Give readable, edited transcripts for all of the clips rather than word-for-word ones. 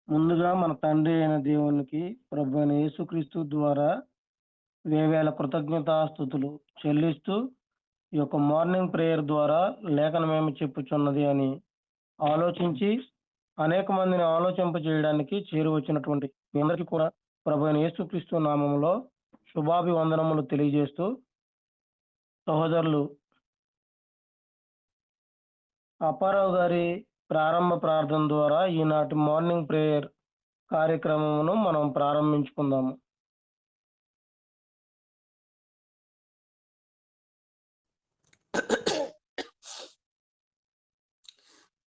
ముందుగా మన తండ్రి అయిన దేవునికి, ప్రభువైన యేసుక్రీస్తు ద్వారా వేవేల కృతజ్ఞతాస్తుతులు చెల్లిస్తూ, ఈ యొక్క మార్నింగ్ ప్రేయర్ ద్వారా లేఖనమేమి చెప్పుచున్నది అని ఆలోచించి, అనేక మందిని ఆలోచింపజేయడానికి చేరువచ్చినటువంటి మీ అందరికీ కూడా ప్రభువైన యేసుక్రీస్తు నామములో శుభాభివందనములు తెలియజేస్తూ, సహోదరులు అప్పారావు గారి ప్రారంభ ప్రార్థన ద్వారా ఈనాటి మార్నింగ్ ప్రేయర్ కార్యక్రమమును మనం ప్రారంభించుకుందాము.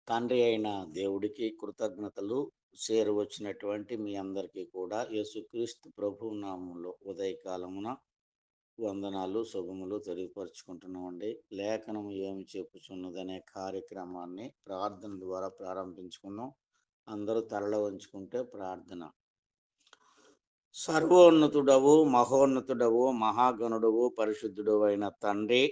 తండ్రి అయిన దేవుడికి కృతజ్ఞతలు. చేరువచ్చినటువంటి మీ అందరికీ కూడా యేసుక్రీస్తు ప్రభు నామములో ఉదయకాలమున వందనాలు, శుభములు తెలియపరుచుకుంటున్నామండి. లేఖనం ఏమి చెప్పుచున్నదనే కార్యక్రమాన్ని ప్రార్థన ద్వారా ప్రారంభించుకుందాం. అందరూ తలలో ఉంచుకుంటే ప్రార్థన. సర్వోన్నతుడవు, మహోన్నతుడవు, మహాగణుడవు, పరిశుద్ధుడు అయిన తండ్రి,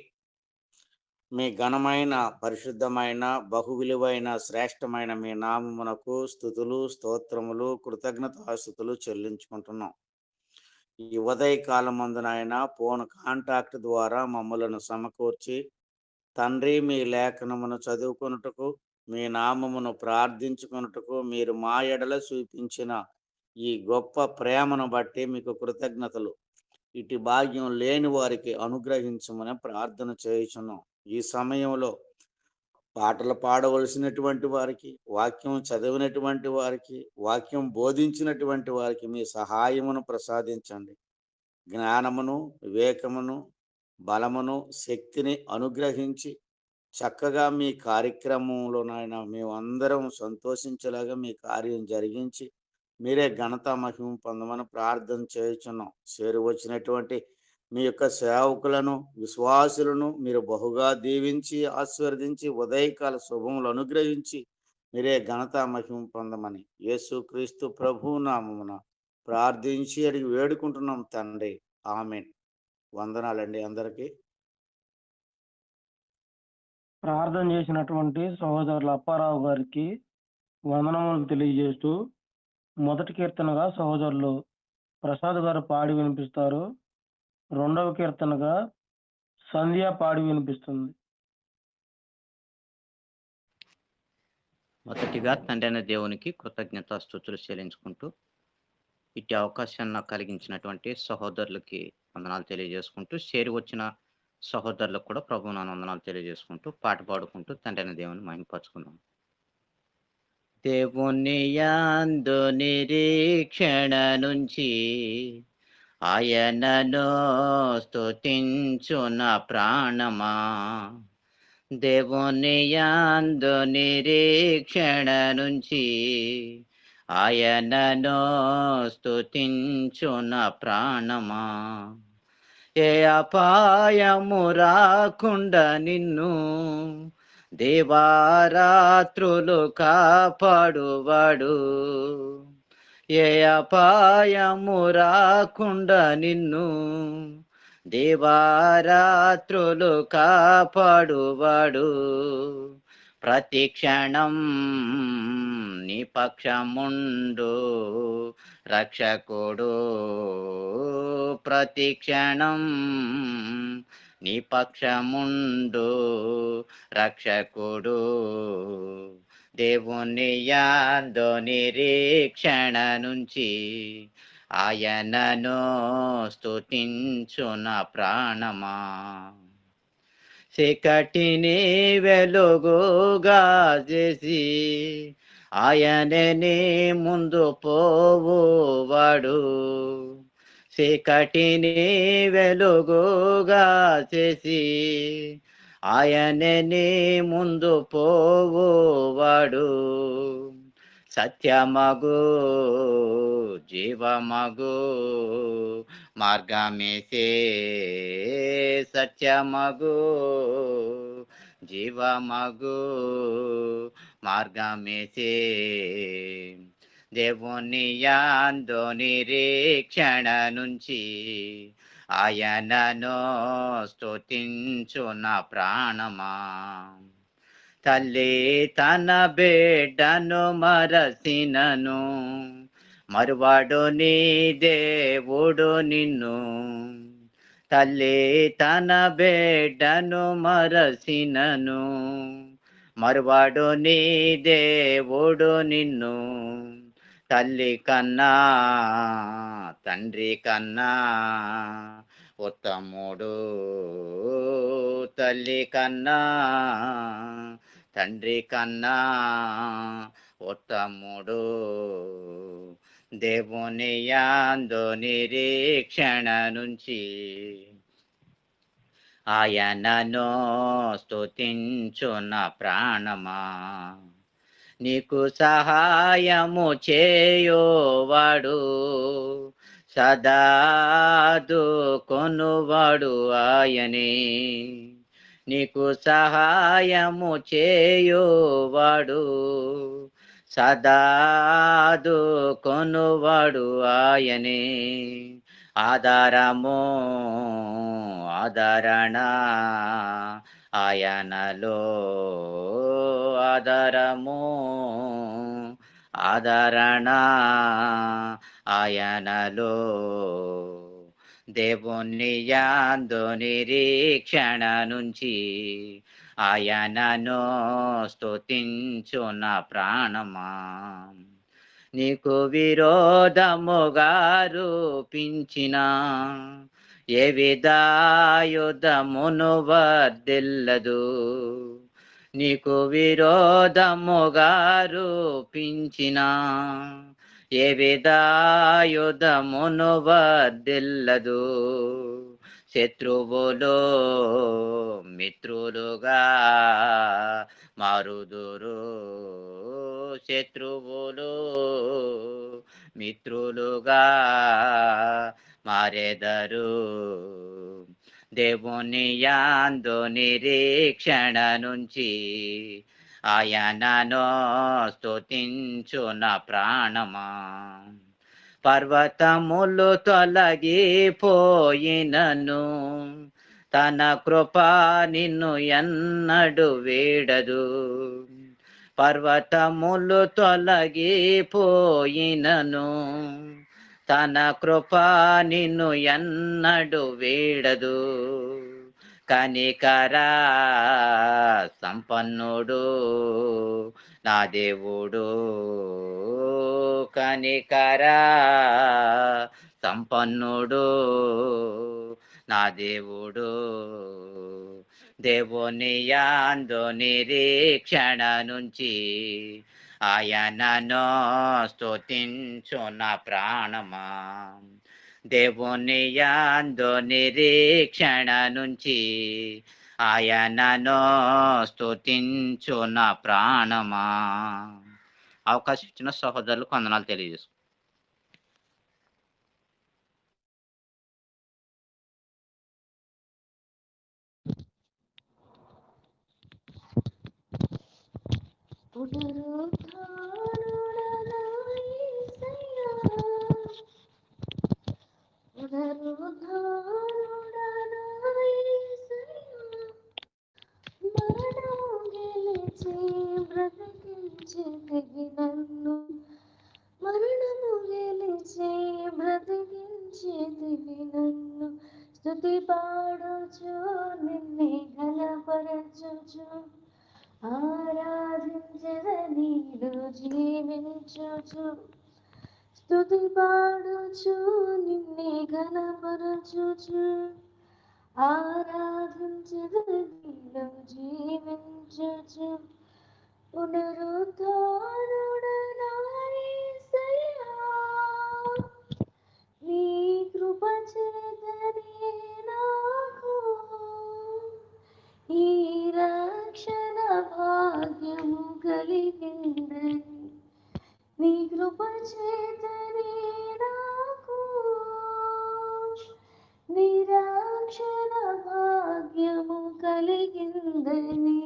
మీ ఘనమైన, పరిశుద్ధమైన, బహువిలువైన, శ్రేష్టమైన మీ నామమునకు స్తుతులు, స్తోత్రములు, కృతజ్ఞతాస్తుతులు చెల్లించుకుంటున్నాం. ఈ ఉదయకాలమందునైన ఫోన్ కాంటాక్ట్ ద్వారా మమ్మలను సమకూర్చి, తండ్రి మీ లేఖనమును చదువుకొనుటకు, మీ నామమును ప్రార్థించుకొనుటకు మీరు మా ఎడల చూపించిన ఈ గొప్ప ప్రేమను బట్టి మీకు కృతజ్ఞతలు. ఇటు భాగ్యం లేని వారికి అనుగ్రహించమని ప్రార్థన చేయుచున్నాం. ఈ సమయంలో పాటలు పాడవలసినటువంటి వారికి, వాక్యం చదివినటువంటి వారికి, వాక్యం బోధించినటువంటి వారికి మీ సహాయమును ప్రసాదించండి. జ్ఞానమును, వివేకమును, బలమును, శక్తిని అనుగ్రహించి చక్కగా మీ కార్యక్రమంలో నాయన మేమందరం సంతోషించేలాగా మీ కార్యం జరిగించి మీరే ఘనత మహిమ పొందమని ప్రార్థన చేయుచున్నాం. చేరువచ్చినటువంటి మీ యొక్క సేవకులను, విశ్వాసులను మీరు బహుగా దీవించి ఆశీర్వదించి ఉదయకాల శుభములు అనుగ్రహించి మీరే ఘనత మహిమ పొందమని యేసుక్రీస్తు ప్రభు నామమున ప్రార్థించి అడిగి వేడుకుంటున్నాం తండ్రి. ఆమేన్. వందనాలండి అందరికీ. ప్రార్థన చేసినటువంటి సహోదరులు అప్పారావు గారికి వందనములు తెలియజేస్తూ, మొదటి కీర్తనగా సహోదరులు ప్రసాద్ గారు పాడి వినిపిస్తారు. రెండవ కీర్తనగా సంధ్య పాడి వినిపిస్తుంది. మొదటిగా తండ్రి అయిన దేవునికి కృతజ్ఞతాస్తుతులు చెల్లించుకుంటూ, ఇట్టి అవకాశాన్ని నాకు కలిగించినటువంటి సహోదరులకి వందనాలు తెలియజేసుకుంటూ, చేరి వచ్చిన సహోదరులకు కూడా ప్రభు నాన్న వందనాలు తెలియజేసుకుంటూ, పాట పాడుకుంటూ తండ్రి అయిన దేవుని మహిమపరచుకుందాం. దేవుని యందు నిరీక్షణ నుంచి ఆయనను స్తుతించున ప్రాణమా, దేవుని యందు నిరీక్షణ నుంచి ఆయనను స్తుతించున ప్రాణమా, ఏ అపాయము రాకుండా నిన్ను దేవారాత్రులు కాపాడువాడు, ఏ అపాయము రాకుండా నిన్ను దేవారాత్రులు కాపాడువాడు, ప్రతి క్షణం నీ పక్షముండు రక్షకుడు, ప్రతి క్షణం నీ పక్షముండు రక్షకుడు, దేవుని యందు నిరీక్షణ నుంచి ఆయనను స్తుతించున ప్రాణమా, చీకటిని వెలుగుగా చేసి ఆయననే ముందు పోవువాడు, చీకటిని వెలుగుగా చేసి ఆయననే ముందు పోవువాడు, సత్యమగు జీవమగు మార్గమేసే, సత్యమగు జీవమగు మార్గమేసే, దేవుని యందు నిరీక్షణ నుంచి ఆయనను స్తుతించున ప్రాణమా, తల్లి తన బిడ్డను మరసినను మరువాడు నీ దేవుడు నిన్ను. తల్లి తన బిడ్డను మరసినను మరువాడు నీ దేవుడు నిన్ను. తల్లి కన్నా తండ్రి కన్నా ఉత్తముడు, తల్లి కన్నా తండ్రి కన్నా ఉత్తముడు. దేవుని యందు నిరీక్షణ నుంచి ఆయనను స్తుతించున ప్రాణమా. నీకు సహాయము చేయువాడు సదాదు కొనువాడు ఆయనే. నీకు సహాయము చేయువాడు సదాదు కొనువాడు ఆయనే. ఆధారము ఆదరణ ఆయనలో, ఆధారము ఆదరణ ఆయనలో. దేవుని యందు నిరీక్షణ నుంచి ఆయనను స్తుతించున ప్రాణమా. నీకు విరోధముగా రూపించిన ఏ విధాయుధమును వర్దిల్లదు. నీకు విరోధముగా రూపించిన ఏ విధాయుధమును వర్దిల్లదు. శత్రువులు మిత్రులుగా మారుదురు, శత్రువులు మిత్రులుగా మారెదరు. దేవుని యందు నిరీక్షణ నుంచి ఆయనను స్తుతించున ప్రాణమా. పర్వతములు తొలగిపోయినను తన కృప నిన్ను ఎన్నడు వీడదు. పర్వతములు తొలగిపోయినను తన కృప నిన్ను ఎన్నడు వీడదు. కనికరా సంపన్నుడు నా దేవుడు, కనికరా సంపన్నుడు నా దేవుడు. దేవుని యందు నిరీక్షణ నుంచి ఆయనను స్తుతించున ప్రాణమా. దేవుని యందు నిరీక్షణ నుంచి ఆయనను స్తుతించున ప్రాణమా. అవకాశం ఇచ్చిన సహోదరులకు వందనాలు తెలియజేసు. మరణము గెలిచి బ్రతికించేదివి నన్ను. స్తుతి పాడుచు నిన్నే ఘనపరచుచు ఆరాధించెదనీడు జీవించుచు. స్తుతి పాడుచు నిన్నే ఘనపరచుచు ఆరాధించెదనీడు జీవించుచు. పునరుద్ధానుడనా యేసయ్యా, నీ కృప చేతనే నాకు ఈ రక్షణ భాగ్యము కలిగిందని. నీ కృప చేతనే నాకు నీ రక్షణ భాగ్యము కలిగిందని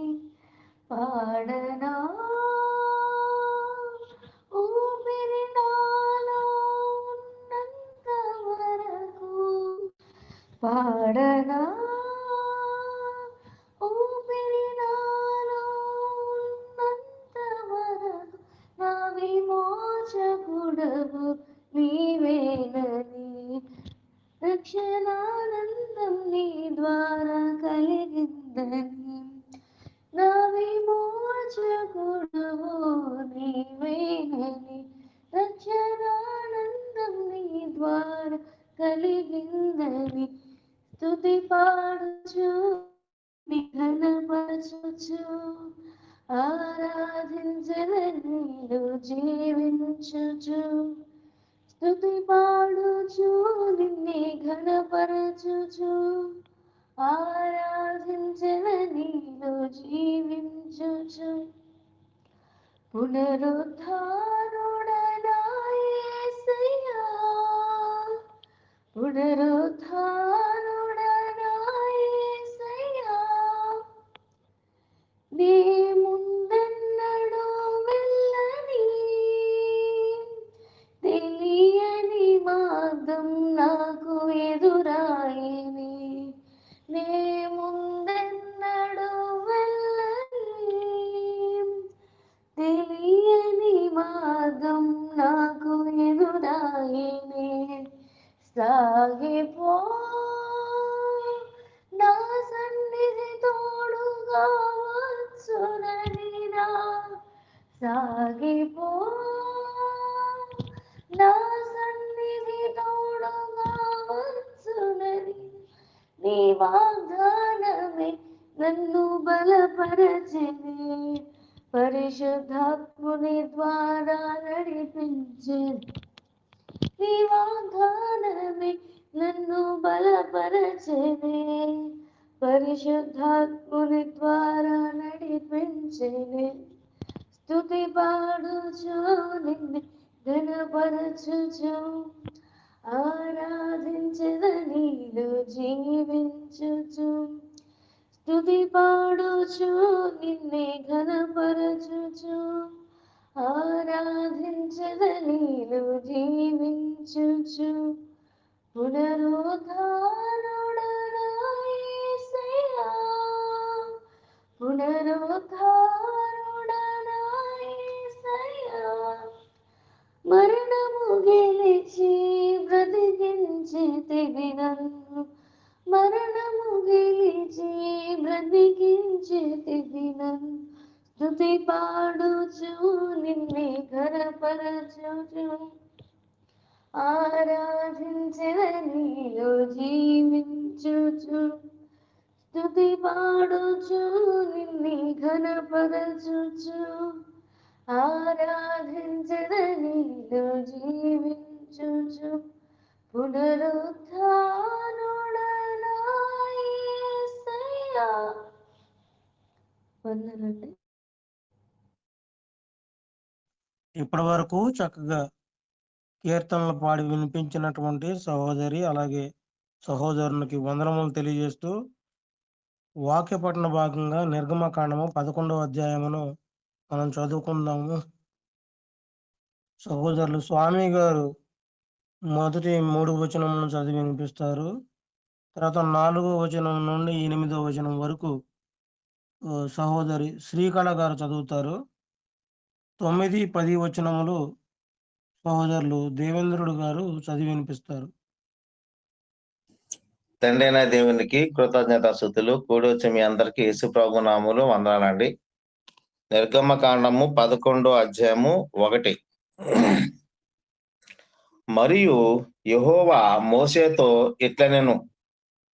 పాడనా. ఊపిరి నాలో ఉన్నంత వరకు పాడనా. ఊపిరి నాలో జీవించుచు స్తుతి పాడుచు నిన్నే ఘనపరచుచు ఆరాధించిన నీలో జీవించుచు పునరుద్ధారుడనా యేసయ్యా పునరుద్ధారుడనా యేసయ్యా నీ ముందెన్నడూ వెళ్ళని తెలియని మార్గం నాకు ఎదురాయని నే ముందెన్నడూ వెళ్ళని తెలియని మార్గం నాకు ఎదురాయని సాగిపో నా సన్నిధి తోడుగా వచ్చునని నా సాగిపో నా సన్నిధి తోడుగా వచ్చునని నీ వాగ్దానమే నన్ను బలపరచెని పరిశుద్ధాత్ముని ద్వారా నడిపించెని నీ వాగ్దానమే నన్ను బలపరచెని పరిశుద్ధాత్ముని ద్వారా నడిపించెని స్తుతి పాడుచు నిన్ను ఘనపరచుచు ఆరాధించెద నీలో జీవించుచు స్తుతి పాడుచు నిన్నే ఘనపరచుచు ఆరాధించెద నీలో జీవించుచు పునరుద్ధారుడనా యేసయ్యా పునరుద్ధారుడనా యేసయ్యా మరణము గెలిచి బ్రతికించితివి నన్ను మరణము గెలిచి బ్రతికించితివి నన్ను స్తుతి పాడుచు నిన్నే ఘనపరచుచు ఆరాధించెద నీలో జీవించుచు స్తుతి పాడుచు నిన్నే ఘనపరచుచు ఆరాధించెద నీలో జీవించుచు పునరుద్ధారుడనా యేసయ్యా. వందనండి. ఇప్పటి వరకు చక్కగా కీర్తనలు పాడి వినిపించినటువంటి సహోదరి అలాగే సహోదరునికి వందనములు తెలియజేస్తూ వాక్య పఠన భాగంగా నిర్గమకాండము 11వ అధ్యాయమును మనం చదువుకుందాము. సహోదరులు స్వామి గారు మొదటి 3 వచనములను చదివి వినిపిస్తారు. తర్వాత 4వ వచనం నుండి 8వ వచనం వరకు సహోదరి శ్రీకళ గారు చదువుతారు. 9, 10 వచనములు సహోదరులు దేవేంద్రుడు గారు చదివి వినిపిస్తారు. తండ్రి అయిన దేవునికి కృతజ్ఞతాస్తుతులు. కూడొచ్చి మీ అందరికీ యేసు ప్రభు నామములో వందనాలండి. నిర్గమకాండము 11వ అధ్యాయము 1. మరియు యెహోవా మోషేతో ఇట్లనెను,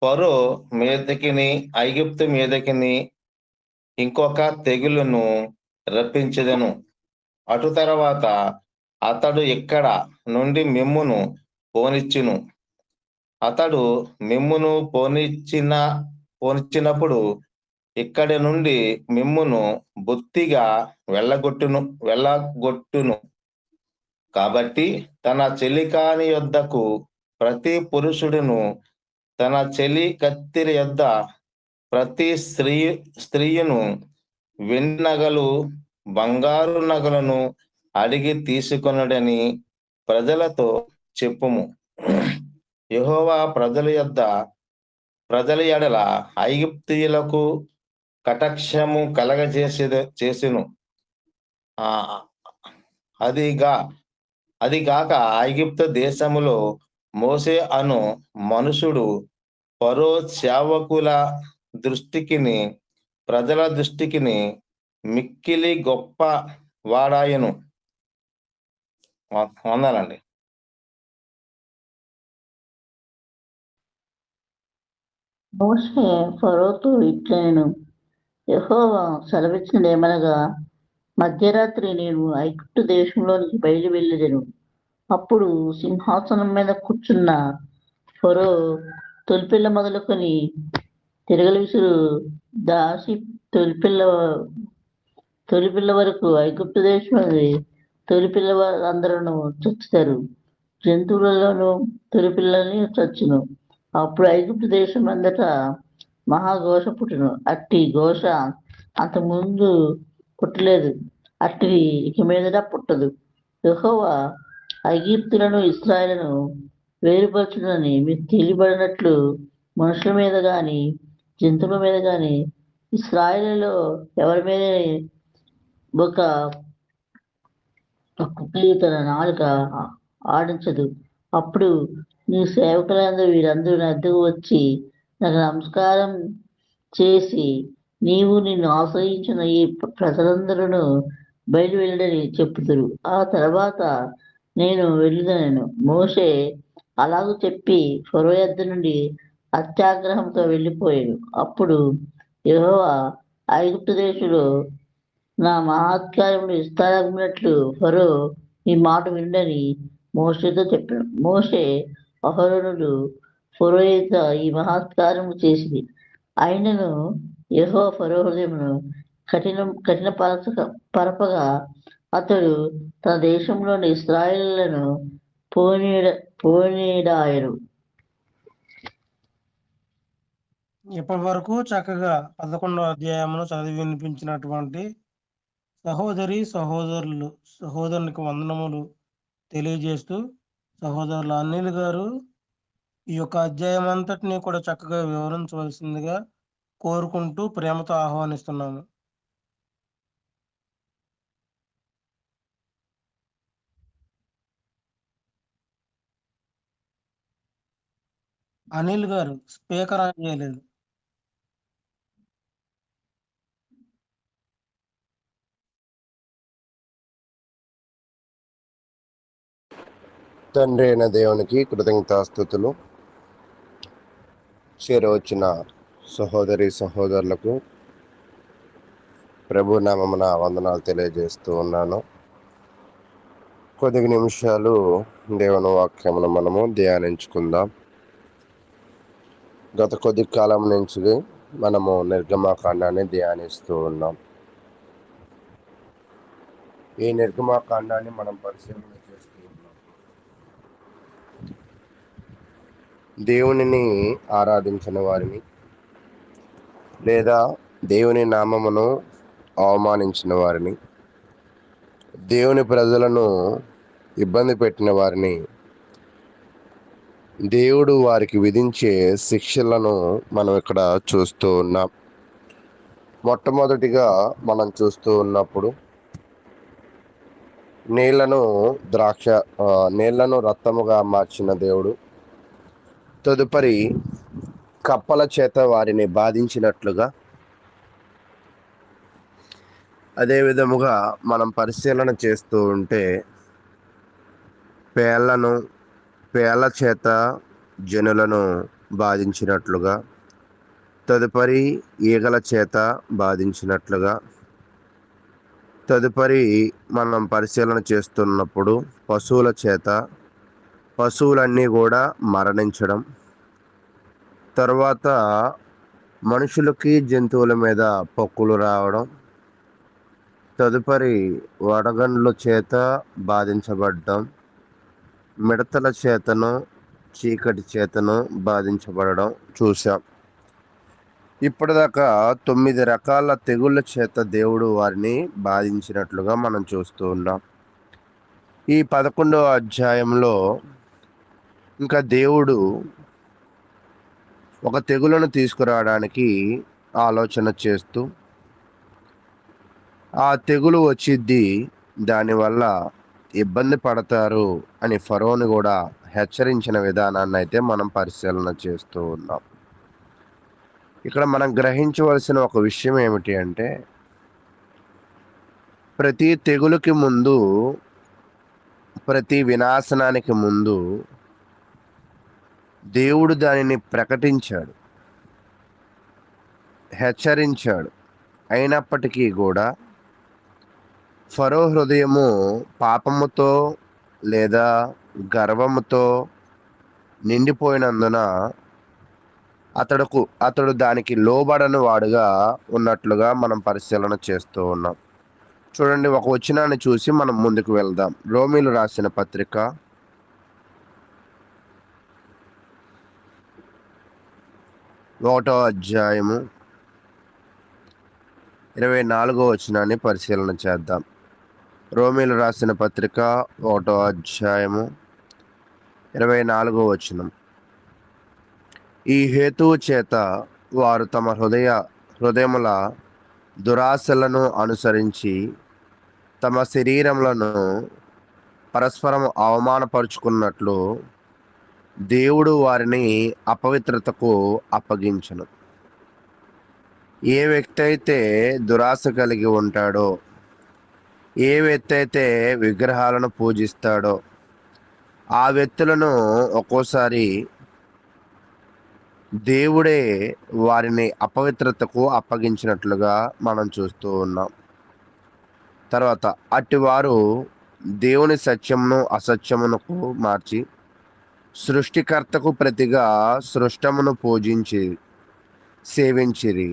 ఫరో మీదకిని ఐగుప్తు మీదకిని ఇంకొక తెగులును రప్పించెదను. అటు తర్వాత అతడు ఇక్కడ నుండి మిమ్మును పోనిచ్చును. అతడు మిమ్మును పోనిచ్చినప్పుడు ఇక్కడి నుండి మిమ్మును బొత్తిగా వెళ్ళగొట్టును. కాబట్టి తన చెలికాని యొద్దకు ప్రతి పురుషుడును తన చెలి కత్తిరి యొద్ద ప్రతి స్త్రీయును వెండి నగలు బంగారు నగలను అడిగి తీసుకొనుడని ప్రజలతో చెప్పుము. యెహోవా ప్రజల ఎడల ఐగుప్తీయులకు కటాక్షము చేసెను. అదిగాక ఐగుప్తు దేశములో మోసే అను మనుషుడు ఫరో సేవకుల దృష్టికిని ప్రజల దృష్టికిని మిక్కిలి గొప్ప వాడాయను. వందనండి. మోషే ఫరోతో ఇట్లనెను, యెహోవా సెలవిచ్చినదేమనగా, మధ్యరాత్రి నేను ఐగుప్తు దేశంలోనికి బయలు వెళ్ళెదను. అప్పుడు సింహాసనం మీద కూర్చున్న ఫరో తొలిపిల్ల మొదలుకొని తిరగలి విసురు దాసి తొలిపిల్ల వరకు ఐగుప్తు దేశంలోని తొలిపిల్ల అందరూ చచ్చుతారు. జంతువులలోనూ తొలిపిల్లని చచ్చును. అప్పుడు ఐగుప్తు దేశం అంతటా మహాఘోష పుట్టును. అట్టి ఘోష అంతకుముందు పుట్టలేదు, అట్టిది ఇక మీదట పుట్టదు. యెహోవా ఐగుప్తులను ఇశ్రాయేలును వేరుపరచునని మీకు తెలియబడినట్లు మనుషుల మీద గాని జంతువుల మీద గాని ఇశ్రాయేలులో ఎవరి మీద ఒక కుక్కలి తన నాలుక ఆడించదు. అప్పుడు నీ సేవకులందరూ వీరందరూ నా వద్దకు వచ్చి నాకు నమస్కారం చేసి నీవు నిన్ను ఆశ్రయించిన ఈ ప్రజలందరూ బయలు వెళ్ళడని చెప్పుదురు. ఆ తర్వాత నేను వెళ్ళుదనను. మోషే అలాగూ చెప్పి ఫరో యొద్ద నుండి అత్యాగ్రహంతో వెళ్ళిపోయాడు. అప్పుడు యెహోవా ఐగుప్తు దేశంలో నా మహత్కార్యములు విస్తారమైనట్లు ఫరో ఈ మాట వినుడని మోషేతో చెప్పాడు. మోషే అహరోనులు ఫరో ఎదుట ఈ మహత్కార్యము చేసింది. అయినను యెహోవా ఫరో హృదయమును కఠిన పరపగా అతడు తన దేశంలోని ఇశ్రాయేలులను పోనీడాయను. ఇప్పటి వరకు చక్కగా 11వ అధ్యాయమును చదివి వినిపించినటువంటి సహోదరునికి వందనములు తెలియజేస్తూ సహోదరులు అనిల్ గారు ఈ యొక్క అధ్యాయం అంతటినీ కూడా చక్కగా వివరించవలసిందిగా కోరుకుంటూ ప్రేమతో ఆహ్వానిస్తున్నాము. అనిల్ గారు స్పీకర్ ఆన్ చేయలేదు. తండ్రి అయిన దేవునికి కృతజ్ఞతాస్తుతులు. చేరవచ్చిన సహోదరి సహోదరులకు ప్రభు నామమున వందనాలు తెలియజేస్తూ ఉన్నాను. కొద్ది నిమిషాలు దేవుని వాక్యమును మనము ధ్యానించుకుందాం. గత కొద్ది కాలం నుంచి మనము నిర్గమాకాండాన్ని ధ్యానిస్తూ ఉన్నాం. ఈ నిర్గమాకాండాన్ని మనం పరిశీలన చేస్తూ ఉన్నాం. దేవునిని ఆరాధించిన వారిని లేదా దేవుని నామమును అవమానించిన వారిని, దేవుని ప్రజలను ఇబ్బంది పెట్టిన వారిని దేవుడు వారికి విధించే శిక్షలను మనం ఇక్కడ చూస్తూ ఉన్నాం. మొట్టమొదటిగా మనం చూస్తూ ఉన్నప్పుడు నీళ్లను రక్తముగా మార్చిన దేవుడు, తదుపరి కప్పల చేత వారిని బాధించినట్లుగా, అదే విధముగా మనం పరిశీలన చేస్తూ ఉంటే పేళ్ల చేత జనులను బాధించినట్లుగా, తదుపరి ఈగల చేత బాధించినట్లుగా, తదుపరి మనం పరిశీలన చేస్తున్నప్పుడు పశువులన్నీ కూడా మరణించడం, తర్వాత మనుషులకి జంతువుల మీద పొక్కులు రావడం, తదుపరి వడగండ్ల చేత బాధించబడడం, మిడతల చేతను చీకటి చేతను బాధించబడడం చూసాం. ఇప్పటిదాకా 9 రకాల తెగుళ్ళ చేత దేవుడు వారిని బాధించినట్లుగా మనం చూస్తూ ఉన్నాం. ఈ 11వ అధ్యాయంలో ఇంకా దేవుడు ఒక తెగులను తీసుకురావడానికి ఆలోచన చేస్తూ, ఆ తెగులు వచ్చిద్ది, దానివల్ల ఇబ్బంది పడతారు అని ఫరోని కూడా హెచ్చరించిన విధానాన్ని అయితే మనం పరిశీలన చేస్తూ ఉన్నాం. ఇక్కడ మనం గ్రహించవలసిన ఒక విషయం ఏమిటి అంటే, ప్రతి తెగులుకి ముందు, ప్రతి వినాశనానికి ముందు దేవుడు దానిని ప్రకటించాడు, హెచ్చరించాడు. అయినప్పటికీ కూడా ఫరో హృదయము పాపముతో లేదా గర్వముతో నిండిపోయినందున అతడు దానికి లోబడని వాడుగా ఉన్నట్లుగా మనం పరిశీలన చేస్తూ ఉన్నాం. చూడండి, ఒక వచనాన్ని చూసి మనం ముందుకు వెళ్దాం. రోమీలు రాసిన పత్రిక 1వ అధ్యాయము 24వ వచనాన్ని పరిశీలన చేద్దాం. రోమీలు రాసిన పత్రిక 1వ అధ్యాయము 24వ వచనం. ఈ హేతువు చేత వారు తమ హృదయముల దురాశలను అనుసరించి తమ శరీరములను పరస్పరం అవమానపరుచుకున్నట్లు దేవుడు వారిని అపవిత్రతకు అప్పగించును. ఏ వ్యక్తి అయితే దురాశ కలిగి ఉంటాడో, ఏ వ్యక్తి అయితే విగ్రహాలను పూజిస్తాడో, ఆ వ్యక్తులను ఒక్కోసారి దేవుడే వారిని అపవిత్రతకు అప్పగించినట్లుగా మనం చూస్తూ ఉన్నాం. తర్వాత అట్టివారు దేవుని సత్యమును అసత్యమునకు మార్చి సృష్టికర్తకు ప్రతిగా సృష్టమును పూజించి సేవించిరి.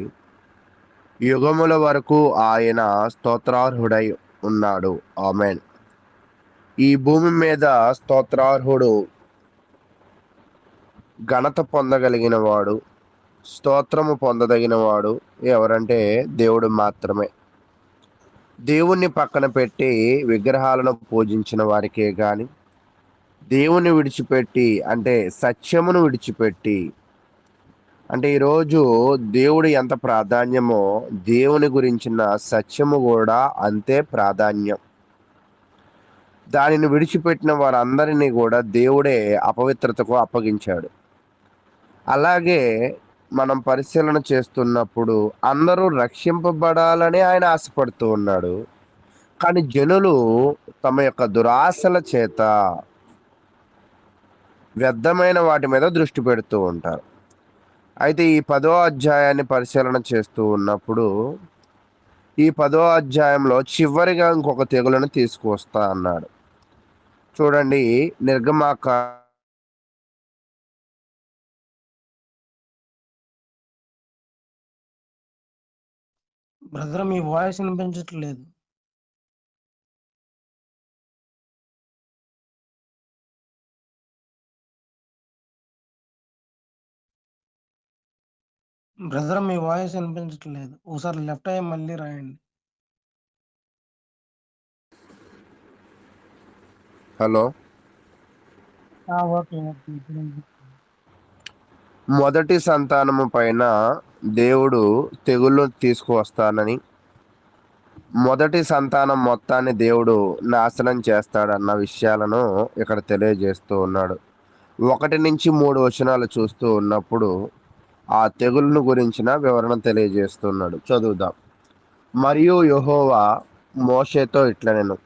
యుగముల వరకు ఆయన స్తోత్రార్హుడై ఉన్నాడు. ఆమేన్. ఈ భూమి మీద స్తోత్రార్హుడు, ఘనత పొందగలిగిన వాడు, స్తోత్రము పొందదగిన వాడు ఎవరంటే దేవుడు మాత్రమే. దేవుణ్ణి పక్కన పెట్టి విగ్రహాలను పూజించిన వారికే గాని, దేవుని విడిచిపెట్టి అంటే సత్యమును విడిచిపెట్టి, అంటే ఈరోజు దేవుడు ఎంత ప్రాధాన్యమో దేవుని గురించిన సత్యము కూడా అంతే ప్రాధాన్యం. దానిని విడిచిపెట్టిన వారందరినీ కూడా దేవుడే అపవిత్రతకు అప్పగించాడు. అలాగే మనం పరిశీలన చేస్తున్నప్పుడు అందరూ రక్షింపబడాలని ఆయన ఆశపడుతూ ఉన్నాడు. కానీ జనులు తమ యొక్క దురాశల చేత వ్యర్థమైన వాటి మీద దృష్టి పెడుతూ ఉంటారు. అయితే ఈ 10వ అధ్యాయాన్ని పరిశీలన చేస్తూ ఉన్నప్పుడు ఈ 10వ అధ్యాయంలో చివరిగా ఇంకొక తెగులను తీసుకువస్తా అన్నాడు. చూడండి, నిర్గమాక బ్రదర్ మీ వాయిస్ వినిపించట్లేదు. బ్రదర్ మీ వాయిస్ వినిపించట్లేదు. ఒకసారి లెఫ్ట్ అయ్యి మళ్ళీ రాయండి. హలో, ఓకే ఓకే ఇప్పుడు వినిపిస్తుంది. మొదటి సంతానము పైన దేవుడు తెగుళ్ళు తీసుకువస్తానని, మొదటి సంతానం మొత్తాన్ని దేవుడు నాశనం చేస్తాడన్న విషయాలను ఇక్కడ తెలియజేస్తూ ఉన్నాడు. 1 నుంచి 3 వచనాలు చూస్తూ ఉన్నప్పుడు ఆ తెగుళ్ళను గురించిన వివరణ తెలియజేస్తున్నాడు. చదువుదాం. మరియు యెహోవా మోషేతో ఇట్లనెను,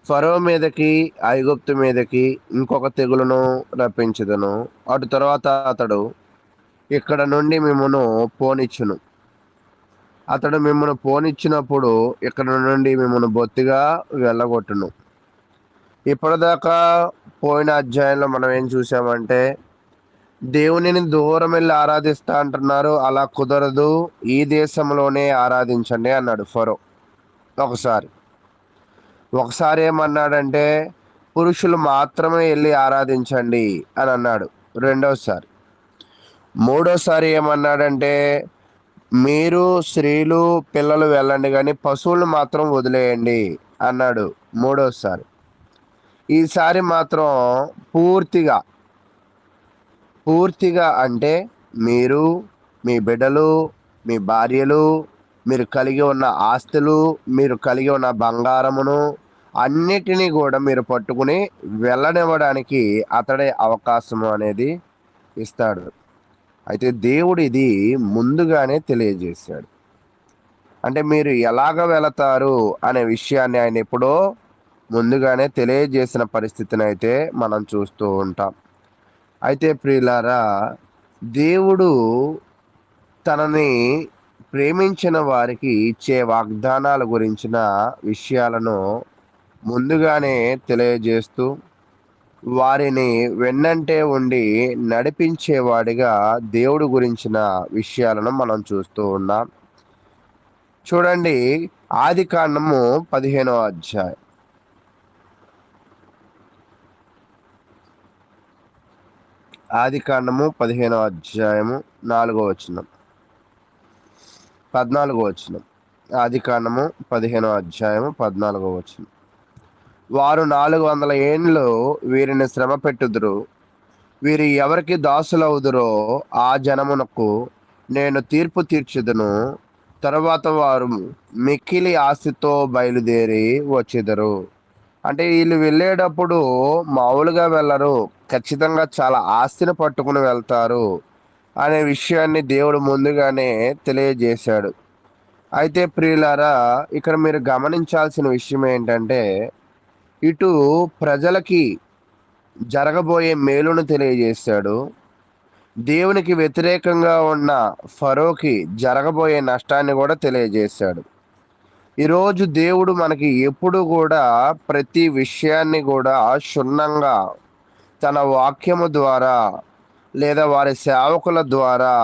ఫరో మీదకి ఐగుప్తు మీదకి ఇంకొక తెగులును రప్పించుదును. అటు తర్వాత అతడు ఇక్కడ నుండి మిమ్మును పోనిచ్చును. అతడు మిమ్మల్ని పోనిచ్చినప్పుడు ఇక్కడ నుండి మిమ్మల్ని బొత్తిగా వెళ్ళగొట్టును. ఇప్పటిదాకా పోయిన అధ్యాయంలో మనం ఏం చూసామంటే, దేవునిని దూరం వెళ్ళి ఆరాధిస్తా అంటున్నారు. అలా కుదరదు, ఈ దేశంలోనే ఆరాధించండి అన్నాడు ఫరో. ఒకసారి ఏమన్నాడంటే, పురుషులు మాత్రమే వెళ్ళి ఆరాధించండి అని అన్నాడు. మూడోసారి ఏమన్నాడంటే, మీరు స్త్రీలు పిల్లలు వెళ్ళండి కానీ పశువులు మాత్రం వదిలేయండి అన్నాడు మూడోసారి. ఈసారి మాత్రం పూర్తిగా అంటే మీరు, మీ బిడ్డలు, మీ భార్యలు, మీరు కలిగి ఉన్న ఆస్తులు, మీరు కలిగి ఉన్న బంగారమును అన్నిటినీ కూడా మీరు పట్టుకుని వెళ్ళనివ్వడానికి అతడే అవకాశము అనేది ఇస్తాడు. అయితే దేవుడు ఇది ముందుగానే తెలియజేశాడు. అంటే మీరు ఎలాగ వెళతారు అనే విషయాన్ని ఆయన ఎప్పుడో ముందుగానే తెలియజేసిన పరిస్థితిని అయితే మనం చూస్తూ ఉంటాం. అయితే ప్రియులారా, దేవుడు తనని ప్రేమించిన వారికి ఇచ్చే వాగ్దానాల గురించిన విషయాలను ముందుగానే తెలియజేస్తూ వారిని వెన్నంటే ఉండి నడిపించేవాడిగా దేవుడి గురించిన విషయాలను మనం చూస్తూ ఉన్నాం. చూడండి, ఆదికాండము 15వ అధ్యాయం. ఆదికాండము 15వ అధ్యాయము 4వ వచనం, 14వ వచనం. ఆదికాండము 15వ అధ్యాయము 14వ వచనం. వారు 400 ఏండ్లు వీరిని శ్రమ పెట్టుదురు, వీరు ఎవరికి దాసులవుదురో ఆ జనమునకు నేను తీర్పు తీర్చుదును. తరువాత వారు మిక్కిలి ఆస్తితో బయలుదేరి వచ్చేదరు. అంటే వీళ్ళు వెళ్ళేటప్పుడు మామూలుగా వెళ్ళరు, ఖచ్చితంగా చాలా ఆస్తిని పట్టుకుని వెళ్తారు అనే విషయాన్ని దేవుడు ముందుగానే తెలియజేశాడు. అయితే ప్రియులారా, ఇక్కడ మీరు గమనించాల్సిన విషయం ఏంటంటే, ఇటు ప్రజలకి జరగబోయే మేలును తెలియజేశాడు, దేవునికి వ్యతిరేకంగా ఉన్న ఫరోకి జరగబోయే నష్టాన్ని కూడా తెలియజేశాడు. ఈరోజు దేవుడు మనకి ఎప్పుడు కూడా ప్రతి విషయాన్ని కూడా క్షుణ్ణంగా తన వాక్యము ద్వారా లేదా వారి సేవకుల ద్వారా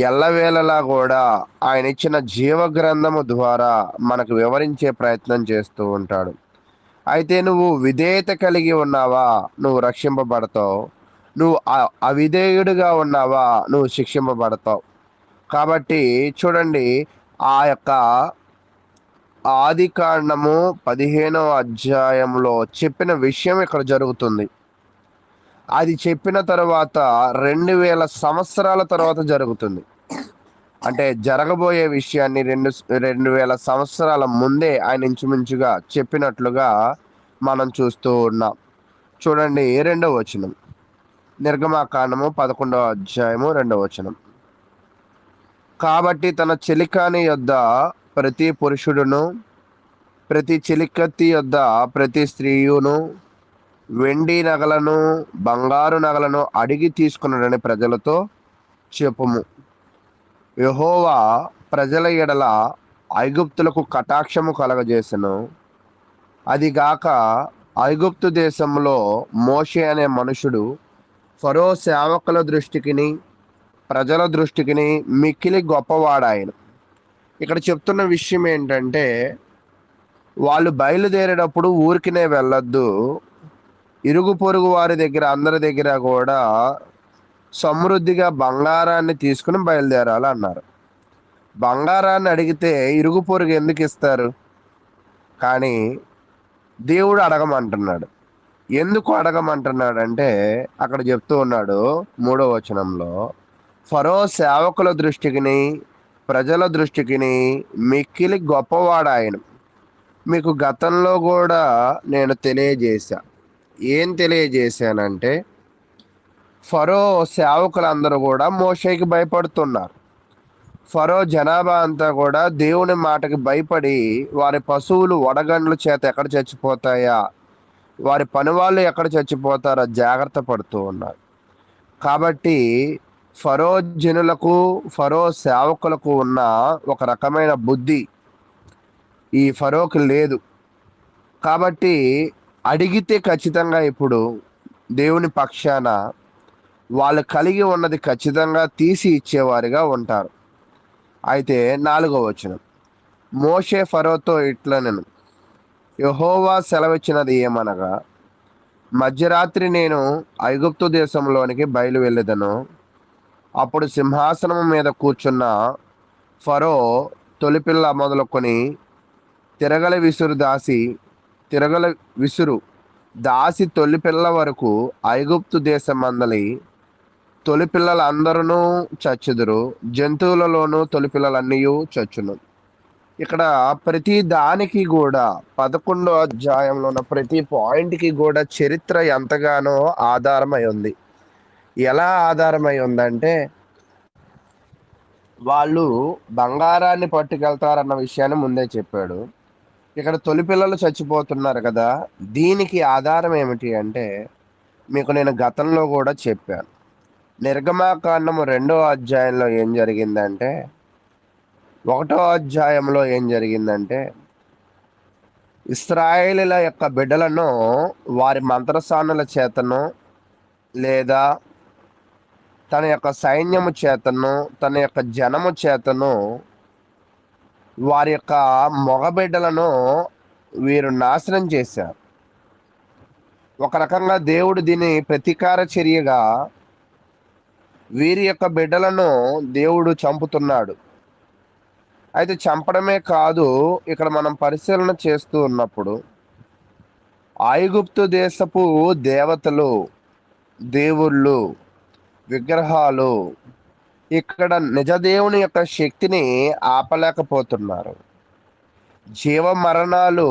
ఎల్లవేళలా కూడా ఆయన ఇచ్చిన జీవ గ్రంథము ద్వారా మనకు వివరించే ప్రయత్నం చేస్తూ ఉంటాడు. అయితే నువ్వు విధేయత కలిగి ఉన్నావా, నువ్వు రక్షింపబడతావు. నువ్వు అవిధేయుడిగా ఉన్నావా, నువ్వు శిక్షింపబడతావు. కాబట్టి చూడండి, ఆ యొక్క ఆదికాండము 15వ అధ్యాయంలో చెప్పిన విషయం ఇక్కడ జరుగుతుంది. అది చెప్పిన తర్వాత 2000 సంవత్సరాల తర్వాత జరుగుతుంది. అంటే జరగబోయే విషయాన్ని 2000 సంవత్సరాల ముందే ఆయన ఇంచుమించుగా చెప్పినట్లుగా మనం చూస్తూ ఉన్నాం. చూడండి, 2వ వచనం. నిర్గమాకాండము 11వ అధ్యాయము 2వ వచనం. కాబట్టి తన చెలికాని యొద్ద ప్రతి పురుషుడును ప్రతి చెలికత్తి యొద్ద ప్రతి స్త్రీయును వెండి నగలను బంగారు నగలను అడిగి తీసుకున్నాడని ప్రజలతో చెప్పుము. యెహోవా ప్రజల ఎడల ఐగుప్తులకు కటాక్షము కలగజేసెను. అదిగాక ఐగుప్తు దేశంలో మోషే అనే మనుషుడు ఫరో సేవకుల దృష్టికిని ప్రజల దృష్టికిని మిక్కిలి గొప్పవాడాయన. ఇక్కడ చెప్తున్న విషయం ఏంటంటే, వాళ్ళు బయలుదేరేటప్పుడు ఊరికినే వెళ్ళొద్దు, ఇరుగు పొరుగు వారి దగ్గర అందరి దగ్గర కూడా సమృద్ధిగా బంగారాన్ని తీసుకుని బయలుదేరాలి అన్నారు. బంగారాన్ని అడిగితే ఇరుగు పొరుగు ఎందుకు ఇస్తారు? కానీ దేవుడు అడగమంటున్నాడు. ఎందుకు అడగమంటున్నాడంటే అక్కడ చెప్తూ ఉన్నాడు 3వ వచనంలో, ఫరో సేవకుల దృష్టికిని ప్రజల దృష్టికిని మిక్కిలి గొప్పవాడాయను. మీకు గతంలో కూడా నేను తెలియజేశా. ఏం తెలియజేశానంటే, ఫరో సేవకులందరూ కూడా మోషేకి భయపడుతున్నారు. ఫరో జనాభా అంతా కూడా దేవుని మాటకి భయపడి వారి పశువులు వడగండ్ల చేత ఎక్కడ చచ్చిపోతాయా, వారి పనివాళ్ళు ఎక్కడ చచ్చిపోతారో జాగ్రత్త పడుతూ ఉన్నారు. కాబట్టి ఫరో జనులకు ఫరో సేవకులకు ఉన్న ఒక రకమైన బుద్ధి ఈ ఫరోకి లేదు. కాబట్టి అడిగితే ఖచ్చితంగా ఇప్పుడు దేవుని పక్షాన వాళ్ళు కలిగి ఉన్నది ఖచ్చితంగా తీసి ఇచ్చేవారిగా ఉంటారు. అయితే 4వ వచనం. మోషే ఫరోతో ఇట్లనెను, యెహోవా సెలవిచ్చినది ఏమనగా, మధ్యరాత్రి నేను ఐగుప్తు దేశంలోనికి బయలు వెళ్ళెదను. అప్పుడు సింహాసనం మీద కూర్చున్న ఫరో తొలిపిల్ల మొదలుకొని తిరగల విసురు దాసి తొలిపిల్ల వరకు ఐగుప్తు దేశం మందలి తొలిపిల్లలందరూ చచ్చుదురు, జంతువులలోనూ తొలిపిల్లలన్నీ చచ్చును. ఇక్కడ ప్రతి దానికి కూడా 11వ అధ్యాయంలో ఉన్న ప్రతి పాయింట్కి కూడా చరిత్ర ఎంతగానో ఆధారమై ఉంది. ఎలా ఆధారమై ఉందంటే, వాళ్ళు బంగారాన్ని పట్టుకెళ్తారన్న విషయాన్ని ముందే చెప్పాడు. ఇక్కడ తొలిపిల్లలు చచ్చిపోతున్నారు కదా, దీనికి ఆధారం ఏమిటి అంటే మీకు నేను గతంలో కూడా చెప్పాను. నిర్గమాకాండము 2వ అధ్యాయంలో ఏం జరిగిందంటే, 1వ అధ్యాయంలో ఏం జరిగిందంటే, ఇశ్రాయేలీల యొక్క బిడ్డలను వారి మంత్రసానుల చేతను లేదా తన యొక్క సైన్యము చేతను తన యొక్క జనము చేతను వారి యొక్క మగబిడ్డలను వీరు నాశనం చేశారు. ఒక రకంగా దేవుడు దీని ప్రతీకార చర్యగా వీరి యొక్క బిడ్డలను దేవుడు చంపుతున్నాడు. అయితే చంపడమే కాదు, ఇక్కడ మనం పరిశీలన చేస్తూ ఉన్నప్పుడు ఐగుప్తు దేశపు దేవతలు, దేవుళ్ళు, విగ్రహాలు ఇక్కడ నిజదేవుని యొక్క శక్తిని ఆపలేకపోతున్నారు. జీవ మరణాలు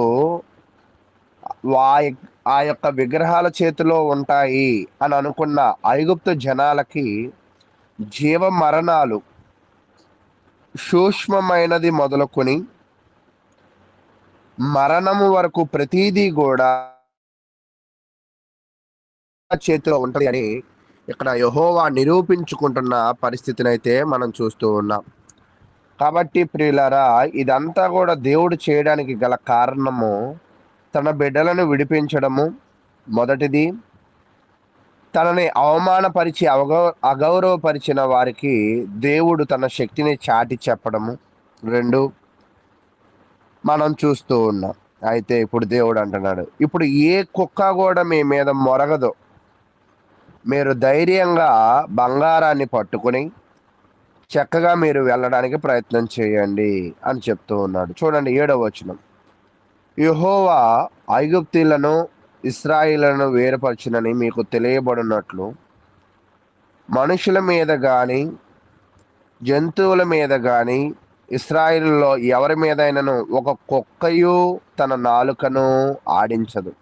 ఆ యొక్క విగ్రహాల చేతిలో ఉంటాయి అని అనుకున్న ఐగుప్తు జనాలకి జీవ మరణాలు సూక్ష్మమైనది మొదలుకొని మరణము వరకు ప్రతిదీ కూడా చేతిలో ఉంటుంది అని ఇక్కడ యెహోవా నిరూపించుకుంటున్న పరిస్థితిని అయితే మనం చూస్తూ ఉన్నాం. కాబట్టి ప్రియులారా, ఇదంతా కూడా దేవుడు చేయడానికి గల కారణము తన బిడ్డలను విడిపించడము మొదటిది, తనని అవమానపరిచి అగౌరవపరిచిన వారికి దేవుడు తన శక్తిని చాటి చెప్పడము 2 మనం చూస్తూ ఉన్నాం. అయితే ఇప్పుడు దేవుడు అంటున్నాడు, ఇప్పుడు ఏ కుక్క కూడా మీ మీద మొరగదు, మీరు ధైర్యంగా బంగారాన్ని పట్టుకుని చక్కగా మీరు వెళ్ళడానికి ప్రయత్నం చేయండి అని చెప్తూ ఉన్నాడు. చూడండి 7వ వచనం, యెహోవా ఐగుప్తీయులను ఇశ్రాయేలులను వేరుపరచునని మీకు తెలియబడినట్లు మనుషుల మీద కానీ జంతువుల మీద కానీ ఇశ్రాయేలులో ఎవరి మీదైనను ఒక కుక్కయు తన నాలుకను ఆడించదు.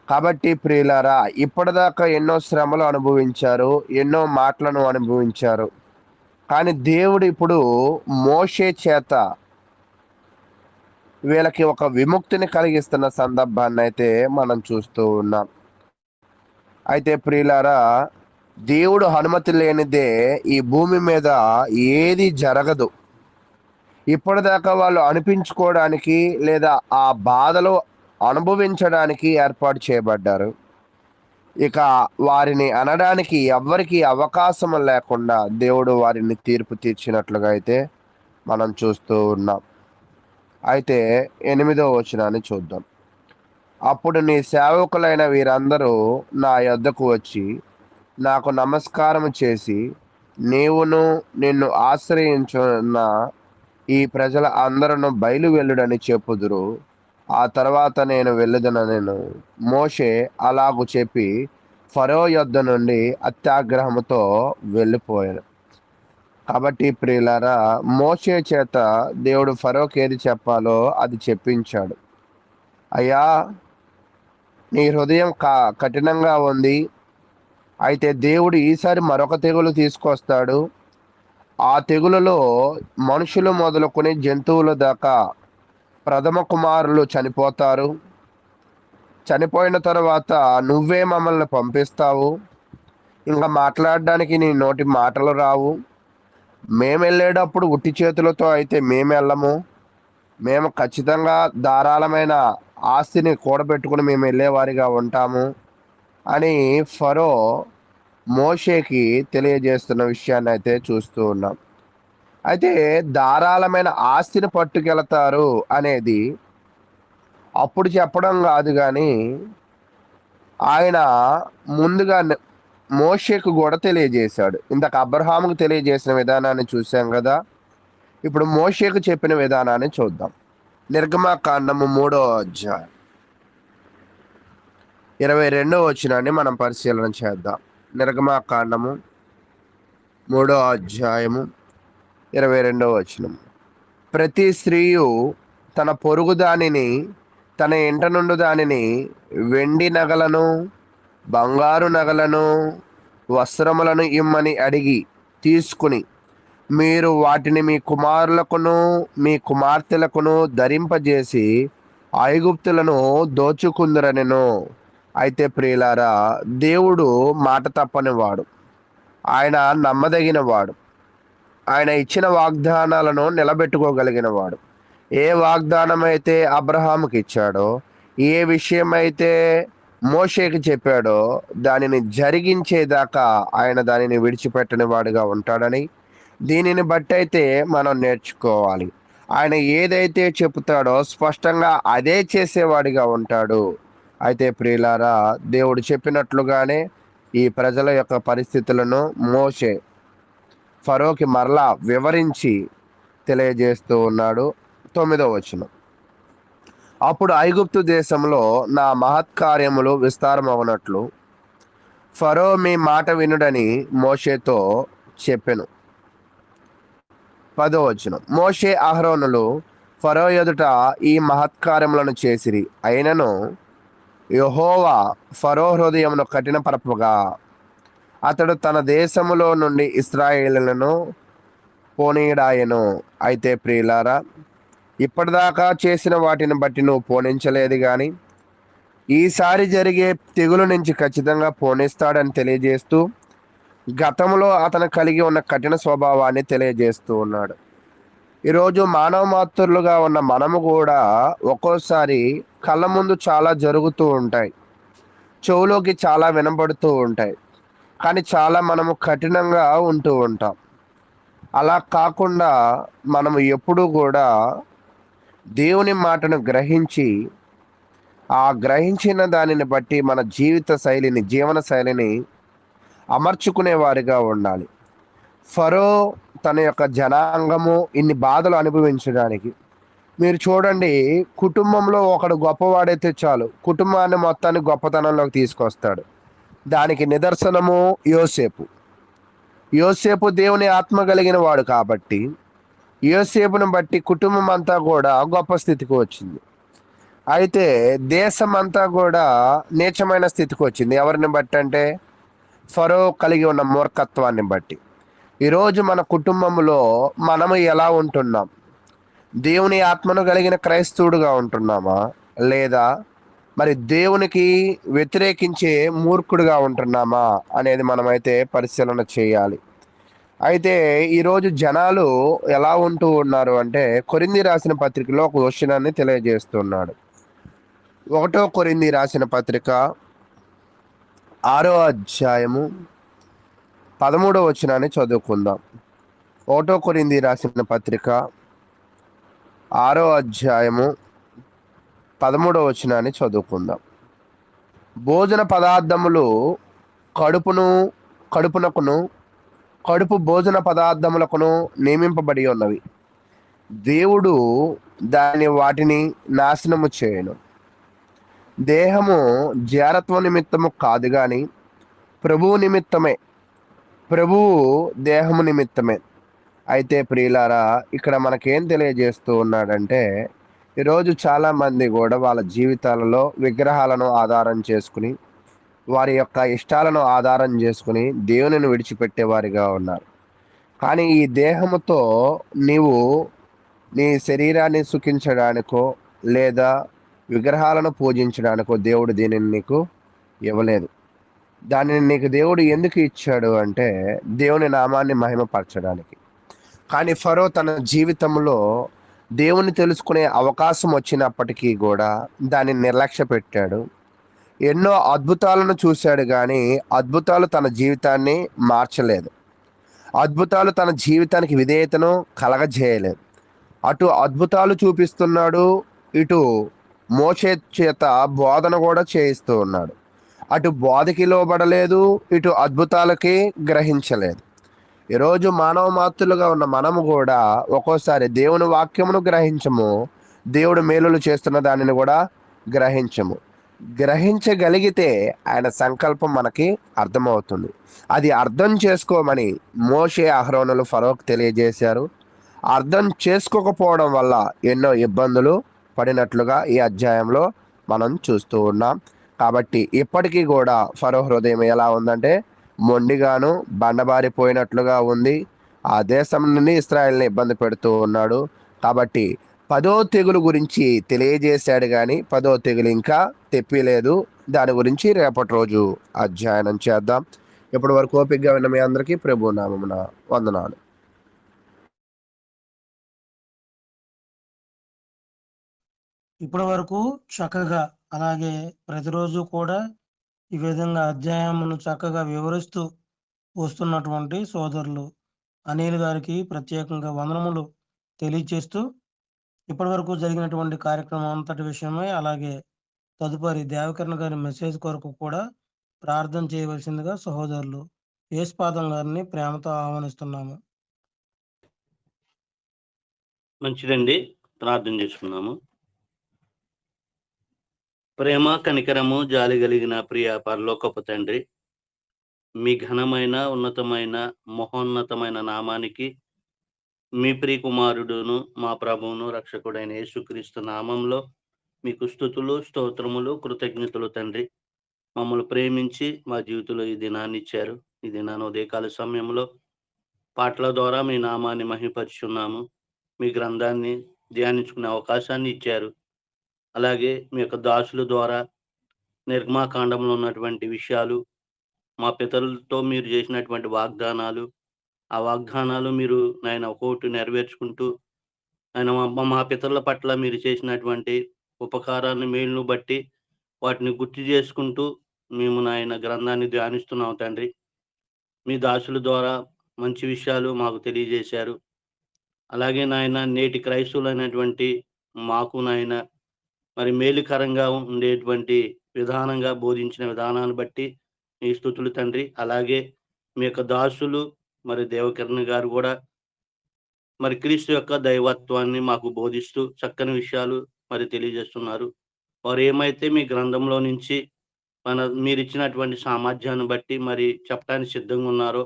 కాబట్టి ప్రియులారా, ఇప్పటిదాకా ఎన్నో శ్రమలు అనుభవించారు, ఎన్నో మాటలను అనుభవించారు. కానీ దేవుడు ఇప్పుడు మోషే చేత వీళ్ళకి ఒక విముక్తిని కలిగిస్తున్న సందర్భాన్ని అయితే మనం చూస్తూ ఉన్నాం. అయితే ప్రియులారా, దేవుడు అనుమతి లేనిదే ఈ భూమి మీద ఏది జరగదు. ఇప్పటిదాకా వాళ్ళు అనిపించుకోవడానికి లేదా ఆ బాధలు అనుభవించడానికి ఏర్పాటు చేయబడ్డారు. ఇక వారిని అనడానికి ఎవ్వరికి అవకాశం లేకుండా దేవుడు వారిని తీర్పు తీర్చినట్లుగా అయితే మనం చూస్తూ ఉన్నాం. అయితే 8వ వచనాన్ని చూద్దాం. అప్పుడు నీ సేవకులైన వీరందరూ నా యొద్దకు వచ్చి నాకు నమస్కారం చేసి నీవును నిన్ను ఆశ్రయించున్న ఈ ప్రజల అందరూ బయలు వెళ్ళుడని చెప్పుదురు. ఆ తర్వాత నేను వెళ్ళుదనను. మోషే అలాగు చెప్పి ఫరో యొద్ద నుండి అత్యాగ్రహముతో వెళ్ళిపోయాడు. కాబట్టి ప్రియులారా, మోషే చేత దేవుడు ఫరోకి ఏది చెప్పాలో అది చెప్పించాడు. అయ్యా, నీ హృదయం కఠినంగా ఉంది, అయితే దేవుడు ఈసారి మరొక తెగులు తీసుకొస్తాడు. ఆ తెగులలో మనుషులు మొదలుకొని జంతువుల దాకా ప్రథమ కుమారులు చనిపోతారు. చనిపోయిన తర్వాత నువ్వే మమ్మల్ని పంపిస్తావు, ఇంకా మాట్లాడడానికి నీ నోటి మాటలు రావు. మేము వెళ్ళేటప్పుడు ఉట్టి చేతులతో అయితే మేము వెళ్ళము, మేము ఖచ్చితంగా ధారాళమైన ఆస్తిని కూడబెట్టుకుని మేము వెళ్ళేవారిగా ఉంటాము అని ఫరో మోషేకి తెలియజేస్తున్న విషయాన్ని అయితే చూస్తూ ఉన్నాం. అయితే ధారాళమైన ఆస్తిని పట్టుకెళ్తారు అనేది అప్పుడు చెప్పడం కాదు, కానీ ఆయన ముందుగా మోషేకు కూడా తెలియజేశాడు. ఇంతక అబ్రహాముకు తెలియజేసిన విధానాన్ని చూసాం కదా, ఇప్పుడు మోషేకు చెప్పిన విధానాన్ని చూద్దాం. నిర్గమకాండము 3వ అధ్యాయం 22వ వచనాన్ని మనం పరిశీలన చేద్దాం. నిర్గమకాండము 3వ అధ్యాయము 22వ వచనం, ప్రతి స్త్రీయు తన పొరుగు దానిని తన ఇంట నుండి దానిని వెండి నగలను బంగారు నగలను వస్త్రములను ఇమ్మని అడిగి తీసుకుని మీరు వాటిని మీ కుమారులకును మీ కుమార్తెలకును ధరింపజేసి ఐగుప్తులను దోచుకుందరనెను. అయితే ప్రియులారా, దేవుడు మాట తప్పని వాడు, ఆయన నమ్మదగిన వాడు. ఆయన ఇచ్చిన వాగ్దానాలను నిలబెట్టుకోగలిగిన వాడు. ఏ వాగ్దానం అయితే అబ్రహాముకి ఇచ్చాడో, ఏ విషయం అయితే మోషేకి చెప్పాడో దానిని జరిగించేదాకా ఆయన దానిని విడిచిపెట్టని వాడుగా ఉంటాడని దీనిని బట్టి అయితే మనం నేర్చుకోవాలి. ఆయన ఏదైతే చెప్తాడో స్పష్టంగా అదే చేసేవాడిగా ఉంటాడు. అయితే ప్రియులారా, దేవుడు చెప్పినట్లుగానే ఈ ప్రజల యొక్క పరిస్థితులను మోషే ఫరోకి మరలా వివరించి తెలియజేస్తూ ఉన్నాడు. 9వ వచనం, అప్పుడు ఐగుప్తు దేశంలో నా మహత్కార్యములు విస్తారమవునట్లు ఫరో మీ మాట వినుడని మోషేతో చెప్పెను. 10వ వచనం, మోషే అహరోనులు ఫరో ఎదుట ఈ మహత్కార్యములను చేసిరి, అయినను యెహోవా ఫరో హృదయమును కఠినపరపగా అతడు తన దేశములో నుండి ఇశ్రాయేలులను పోనీడాయెను. అయితే ప్రియులారా, ఇప్పటిదాకా చేసిన వాటిని బట్టి నువ్వు పోనించలేదు కానీ ఈసారి జరిగే తెగులు నుంచి ఖచ్చితంగా పోనిస్తాడని తెలియజేస్తూ గతంలో అతను కలిగి ఉన్న కఠిన స్వభావాన్ని తెలియజేస్తూ ఉన్నాడు. ఈరోజు మానవ మాతృలుగా ఉన్న మనము కూడా ఒక్కోసారి కళ్ళ ముందు చాలా జరుగుతూ ఉంటాయి, చెవులోకి చాలా వినబడుతూ ఉంటాయి, కానీ చాలా మనము కఠినంగా ఉంటూ ఉంటాం. అలా కాకుండా మనము ఎప్పుడూ కూడా దేవుని మాటను గ్రహించి ఆ గ్రహించిన దానిని బట్టి మన జీవన శైలిని అమర్చుకునే వారిగా ఉండాలి. ఫరో తన యొక్క జనాంగము ఇన్ని బాధలు అనుభవించడానికి, మీరు చూడండి, కుటుంబంలో ఒకడు గొప్పవాడైతే చాలు కుటుంబాన్ని మొత్తాన్ని గొప్పతనంలోకి తీసుకొస్తాడు. దానికి నిదర్శనము యోసేపు దేవుని ఆత్మ కలిగిన వాడు కాబట్టి యోసేపును బట్టి కుటుంబం అంతా కూడా గొప్ప స్థితికి వచ్చింది. అయితే దేశం అంతా కూడా నీచమైన స్థితికి వచ్చింది. ఎవరిని బట్టి అంటే ఫరో కలిగి ఉన్న మూర్ఖత్వాన్ని బట్టి. ఈరోజు మన కుటుంబంలో మనము ఎలా ఉంటున్నాం? దేవుని ఆత్మను కలిగిన క్రైస్తవుడుగా ఉంటున్నామా, లేదా మరి దేవునికి వ్యతిరేకించే మూర్ఖుడుగా ఉంటున్నామా అనేది మనమైతే పరిశీలన చేయాలి. అయితే ఈరోజు జనాలు ఎలా ఉంటూ ఉన్నారు అంటే, కొరింథీ రాసిన పత్రికలో ఒక విషయాన్ని తెలియజేస్తున్నాడు. 1 కొరింథీ రాసిన పత్రిక 6వ అధ్యాయము 13వ వచనాన్ని చదువుకుందాం. 1 కొరింథీ రాసిన పత్రిక 6వ అధ్యాయము 13వ వచనాన్ని చదువుకుందాం. భోజన పదార్థములు కడుపునకును కడుపు భోజన పదార్థములకును నియమింపబడి ఉన్నవి. దేవుడు వాటిని నాశనము చేయను. దేహము జారత్వ నిమిత్తము కాదు గాని ప్రభువు నిమిత్తమే, ప్రభువు దేహము నిమిత్తమే. అయితే ప్రియులారా, ఇక్కడ మనకేం తెలియజేస్తూ ఉన్నాడంటే, ఈరోజు చాలామంది కూడా వాళ్ళ జీవితాలలో విగ్రహాలను ఆధారం చేసుకుని, వారి యొక్క ఇష్టాలను ఆధారం చేసుకుని దేవునిని విడిచిపెట్టేవారిగా ఉన్నారు. కానీ ఈ దేహముతో నీవు నీ శరీరాన్ని సుఖించడానికో లేదా విగ్రహాలను పూజించడానికో దేవుడు దీనిని నీకు ఇవ్వలేదు. దానిని నీకు దేవుడు ఎందుకు ఇచ్చాడు అంటే దేవుని నామాన్ని మహిమపరచడానికి. కానీ ఫరో తన జీవితంలో దేవుని తెలుసుకునే అవకాశం వచ్చినప్పటికీ కూడా దానిని నిర్లక్ష్య పెట్టాడు. ఎన్నో అద్భుతాలను చూశాడు కానీ అద్భుతాలు తన జీవితాన్ని మార్చలేదు. అద్భుతాలు తన జీవితానికి విధేయతను కలగజేయలేదు. అటు అద్భుతాలు చూపిస్తున్నాడు, ఇటు మోషే చేత బోధన కూడా చేయిస్తూ ఉన్నాడు. అటు బోధకి లోబడలేదు, ఇటు అద్భుతాలకి గ్రహించలేదు. ఈరోజు మానవ మాతృలుగా ఉన్న మనము కూడా ఒక్కోసారి దేవుని వాక్యమును గ్రహించము, దేవుడు మేలులు చేస్తున్న దానిని కూడా గ్రహించము. గ్రహించగలిగితే ఆయన సంకల్పం మనకి అర్థమవుతుంది. అది అర్థం చేసుకోమని మోషే అహరోనులు ఫరోకు తెలియజేశారు. అర్థం చేసుకోకపోవడం వల్ల ఎన్నో ఇబ్బందులు పడినట్లుగా ఈ అధ్యాయంలో మనం చూస్తూ ఉన్నాం. కాబట్టి ఇప్పటికీ కూడా ఫరో హృదయం ఎలా ఉందంటే మొండిగాను బండబారిపోయినట్లుగా ఉంది. ఆ దేశం నుండి ఇశ్రాయేలుని ఇబ్బంది పెడుతూ ఉన్నాడు. కాబట్టి 10వ తెగులు గురించి తెలియజేశాడు కానీ 10వ తెగులు ఇంకా తెప్పిలేదు. దాని గురించి రేపటి రోజు అధ్యయనం చేద్దాం. ఇప్పటి వరకు ఓపికగా విన్న మీ అందరికీ ప్రభు నామమున వందనాలు. ఇప్పటి వరకు చక్కగా అలాగే ప్రతిరోజు కూడా ఈ విధంగా అధ్యాయమును చక్కగా వివరిస్తూ వస్తున్నటువంటి సోదరులు అనిల్ గారికి ప్రత్యేకంగా వందనములు తెలియజేస్తూ ఇప్పటి వరకు జరిగినటువంటి కార్యక్రమం అంతటి విషయమై అలాగే తదుపరి దేవకరణ గారి మెసేజ్ కొరకు కూడా ప్రార్థన చేయవలసిందిగా సహోదరులు యేసుపాదం గారిని ప్రేమతో ఆహ్వానిస్తున్నాము. మంచిదండి, ప్రార్థన చేసుకున్నాము. ప్రేమ కనికరము జాలి కలిగిన ప్రియ పరలోకపు తండ్రి, మీ ఘనమైన ఉన్నతమైన మహోన్నతమైన నామానికి మీ ప్రియ కుమారుడును మా ప్రభువును రక్షకుడైన యేసుక్రీస్తు నామంలో మీకు స్తుతులు స్తోత్రములు కృతజ్ఞతలు తండ్రి. మమ్మల్ని ప్రేమించి మా జీవితంలో ఈ దినాన్ని ఇచ్చారు. ఈ దినాన్ని ఉదయకాల సమయంలో పాటల ద్వారా మీ నామాన్ని మహిమపరుచున్నాము. మీ గ్రంథాన్ని ధ్యానించుకునే అవకాశాన్ని ఇచ్చారు. అలాగే మీ యొక్క దాసుల ద్వారా నిర్గమాకాండంలో ఉన్నటువంటి విషయాలు, మా పితరులతో మీరు చేసినటువంటి వాగ్దానాలు, ఆ వాగ్దానాలు మీరు నాయన ఒక్కొక్కటి నెరవేర్చుకుంటూ ఆయన మా పితరుల పట్ల మీరు చేసినటువంటి ఉపకారాన్ని మేలును బట్టి వాటిని గుర్తు చేసుకుంటూ మేము నాయన గ్రంథాన్ని ధ్యానిస్తున్నాం తండ్రి. మీ దాసుల ద్వారా మంచి విషయాలు మాకు తెలియజేశారు. అలాగే నాయన నేటి క్రైస్తవులైనటువంటి మాకు నాయన మరి మేలుకరంగా ఉండేటువంటి విధానంగా బోధించిన విధానాన్ని బట్టి మీ స్తుతులు తండ్రి. అలాగే మీ యొక్క దాసులు మరి దేవకరణ గారు కూడా మరి క్రీస్తు యొక్క దైవత్వాన్ని మాకు బోధిస్తూ చక్కని విషయాలు మరి తెలియజేస్తున్నారు. వారు ఏమైతే మీ గ్రంథంలో నుంచి మీరు ఇచ్చినటువంటి సామర్థ్యాన్ని బట్టి మరి చెప్పడానికి సిద్ధంగా ఉన్నారో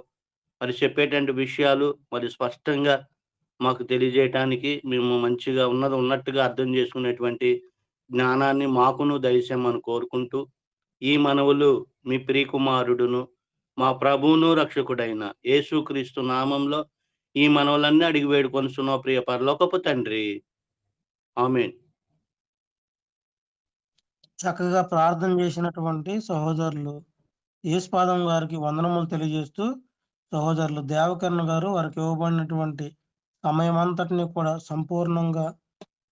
మరి చెప్పేటువంటి విషయాలు మరి స్పష్టంగా మాకు తెలియజేయటానికి మేము మంచిగా ఉన్నట్టుగా అర్థం చేసుకునేటువంటి జ్ఞానాన్ని మాకును దయచేయమని కోరుకుంటూ ఈ మనవులు మీ ప్రియకుమారుడును మా ప్రభువును రక్షకుడైన యేసుక్రీస్తు నామంలో ఈ మనవులన్నీ అడిగి వేడుకొనుచున్న ప్రియ పరలోకపు తండ్రి, ఆమేన్. చక్కగా ప్రార్థన చేసినటువంటి సహోదరులు యేసుపాదం గారికి వందనములు తెలియజేస్తూ సహోదరులు దేవకరణ గారు వారికి ఇవ్వబడినటువంటి సమయం అంతటిని కూడా సంపూర్ణంగా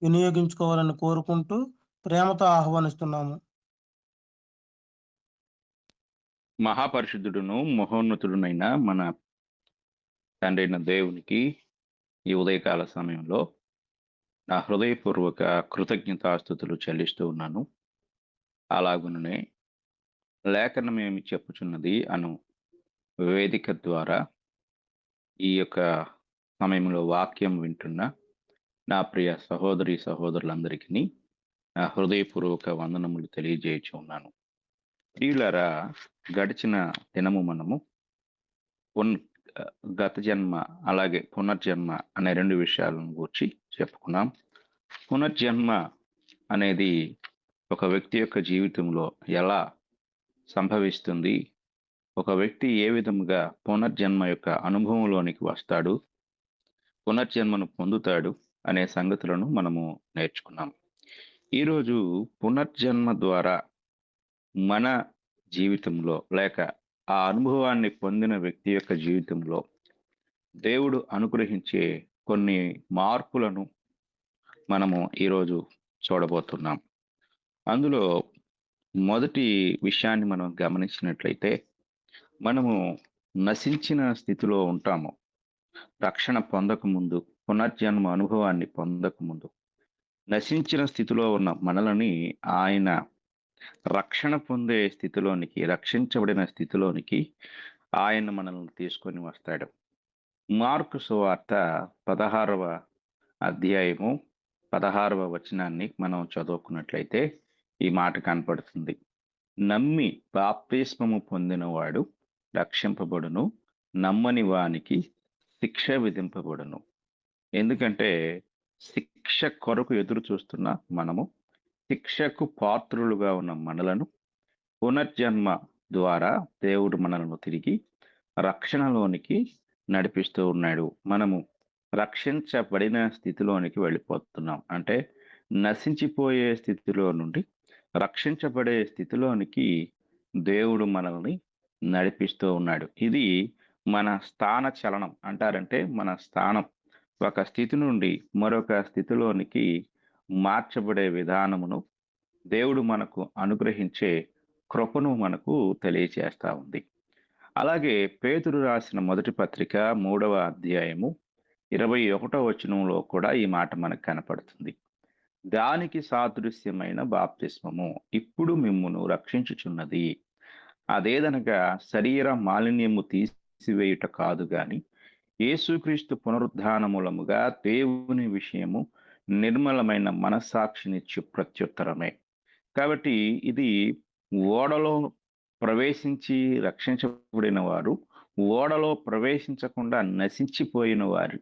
వినియోగించుకోవాలని కోరుకుంటూ ప్రేమతో ఆహ్వానిస్తున్నాము. మహాపరిశుద్ధుడును మహోన్నతుడునైన మన తండ్రి అయిన దేవునికి ఈ ఉదయకాల సమయంలో నా హృదయపూర్వక కృతజ్ఞతాస్తుతులు చెల్లిస్తూ ఉన్నాను. అలాగుననే లేఖనమేమి చెప్పుచున్నది అను వేదిక ద్వారా ఈ యొక్క సమయంలో వాక్యం వింటున్న నా ప్రియ సహోదరి సహోదరులందరికీ నా హృదయపూర్వక వందనములు తెలియజేయచ్చు ఉన్నాను. ప్రియులారా, గడిచిన దినము మనము గత జన్మ అలాగే పునర్జన్మ అనే రెండు విషయాలను గురించి చెప్పుకున్నాం. పునర్జన్మ అనేది ఒక వ్యక్తి యొక్క జీవితంలో ఎలా సంభవిస్తుంది, ఒక వ్యక్తి ఏ విధముగా పునర్జన్మ యొక్క అనుభవంలోనికి వస్తాడు, పునర్జన్మను పొందుతాడు అనే సంగతులను మనము నేర్చుకున్నాం. ఈరోజు పునర్జన్మ ద్వారా మన జీవితంలో లేక ఆ అనుభవాన్ని పొందిన వ్యక్తి యొక్క జీవితంలో దేవుడు అనుగ్రహించే కొన్ని మార్పులను మనము ఈరోజు చూడబోతున్నాం. అందులో మొదటి విషయాన్ని మనం గమనించినట్లయితే, మనము నశించిన స్థితిలో ఉంటాము. రక్షణ పొందకముందు, పునర్జన్మ అనుభవాన్ని పొందకముందు నశించిన స్థితిలో ఉన్న మనలని ఆయన రక్షణ పొందే స్థితిలోనికి, రక్షించబడిన స్థితిలోనికి ఆయన మనల్ని తీసుకొని వస్తాడు. మార్కు సువార్త 16వ అధ్యాయము 16వ వచనాన్ని మనం చదువుకున్నట్లయితే ఈ మాట కనపడుతుంది. నమ్మి బాప్తిస్మము పొందినవాడు రక్షింపబడును, నమ్మని వానికి శిక్ష విధింపబడును. ఎందుకంటే శిక్ష కొరకు ఎదురు చూస్తున్న మనము, శిక్షకు పాత్రులుగా ఉన్న మనలను పునర్జన్మ ద్వారా దేవుడు మనలను తిరిగి రక్షణలోనికి నడిపిస్తూ ఉన్నాడు. మనము రక్షించబడిన స్థితిలోనికి వెళ్ళిపోతున్నాం. అంటే నశించిపోయే స్థితిలో నుండి రక్షించబడే స్థితిలోనికి దేవుడు మనల్ని నడిపిస్తూ ఉన్నాడు. ఇది మన స్థాన చలనం అంటారంటే, మన స్థానం ఒక స్థితి నుండి మరొక స్థితిలోనికి మార్చబడే విధానమును దేవుడు మనకు అనుగ్రహించే కృపను మనకు తెలియచేస్తా ఉంది. అలాగే పేతురు రాసిన మొదటి పత్రిక 3వ అధ్యాయము 21వ వచనంలో కూడా ఈ మాట మనకు కనపడుతుంది. దానికి సాదృశ్యమైన బాప్తిస్మము ఇప్పుడు మిమ్మును రక్షించుచున్నది. అదేదనగా శరీర మాలిన్యము తీసివేయుట కాదు గాని యేసుక్రీస్తు పునరుద్ధానమూలముగా దేవుని విషయము నిర్మలమైన మనస్సాక్షినిచ్చు ప్రత్యుత్తరమే. కాబట్టి ఇది ఓడలో ప్రవేశించి రక్షించబడిన వారు, ఓడలో ప్రవేశించకుండా నశించిపోయిన వారి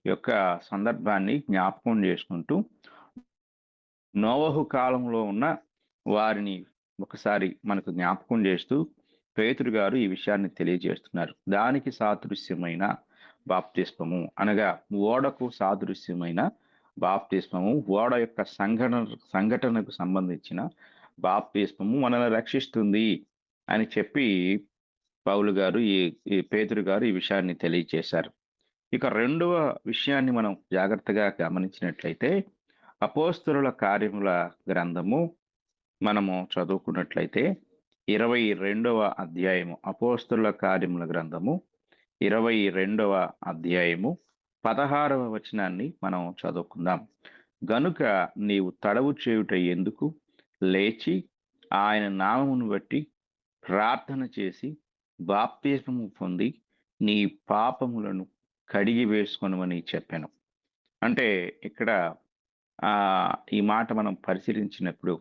యొక్క సందర్భాన్ని జ్ఞాపకం చేసుకుంటూ నోవహు కాలంలో ఉన్న వారిని ఒకసారి మనకు జ్ఞాపకం చేస్తూ పేతురు గారు ఈ విషయాన్ని తెలియజేస్తున్నారు. దానికి సాదృశ్యమైన బాప్తిస్మము అనగా ఓడకు సాదృశ్యమైన బాప్తిస్మము, ఓడ యొక్క సంఘటనకు సంబంధించిన బాప్తిస్మము మనల్ని రక్షిస్తుంది అని చెప్పి పౌలు గారు ఈ పేతురు గారు ఈ విషయాన్ని తెలియజేశారు. ఇక రెండవ విషయాన్ని మనం జాగ్రత్తగా గమనించినట్లయితే అపోస్తలుల కార్యముల గ్రంథము మనము చదువుకున్నట్లయితే 22వ అధ్యాయము, అపోస్తలుల కార్యముల గ్రంథము 22వ అధ్యాయము 16వ వచనాన్ని మనం చదువుకుందాం. గనుక నీవు తడవు చేయుట ఎందుకు, లేచి ఆయన నామమును బట్టి ప్రార్థన చేసి బాప్తిస్మము పొంది నీ పాపములను కడిగి వేసుకొనమని చెప్పాను. అంటే ఇక్కడ ఈ మాట మనం పరిశీలించినప్పుడు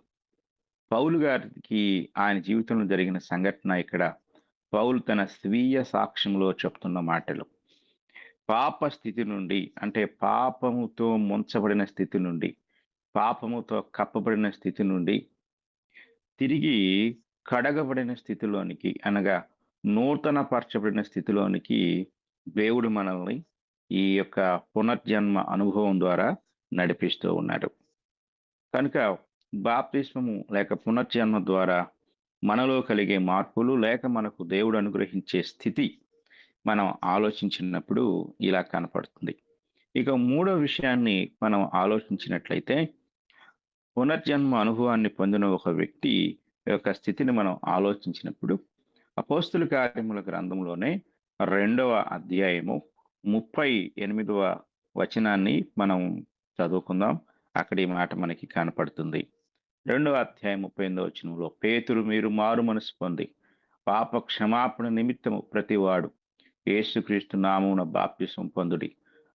పౌలు గారికి ఆయన జీవితంలో జరిగిన సంఘటన ఇక్కడ పౌలు తన స్వీయ సాక్ష్యంలో చెప్తున్న మాటలు. పాప స్థితి నుండి, అంటే పాపముతో ముంచబడిన స్థితి నుండి, పాపముతో కప్పబడిన స్థితి నుండి తిరిగి కడగబడిన స్థితిలోనికి అనగా నూతన పరచబడిన స్థితిలోనికి దేవుడు మనల్ని ఈ యొక్క పునర్జన్మ అనుభవం ద్వారా నడిపిస్తూ ఉన్నాడు. కనుక బాప్తిస్మము లేక పునర్జన్మ ద్వారా మనలో కలిగే మార్పులు లేక మనకు దేవుడు అనుగ్రహించే స్థితి మనం ఆలోచించినప్పుడు ఇలా కనపడుతుంది. ఇక మూడో విషయాన్ని మనం ఆలోచించినట్లయితే పునర్జన్మ అనుభవాన్ని పొందిన ఒక వ్యక్తి యొక్క స్థితిని మనం ఆలోచించినప్పుడు అపోస్తుల కార్యముల గ్రంథంలోనే 2వ అధ్యాయము 38వ వచనాన్ని మనం చదువుకుందాం. అక్కడ ఈ మాట మనకి కనపడుతుంది. 2వ అధ్యాయం 38వ వచనంలో, పేతురు మీరు మారు మనసు పొంది పాప క్షమాపణ నిమిత్తము ప్రతివాడు యేసుక్రీస్తు నామమున బాప్తిసం పొందుడి,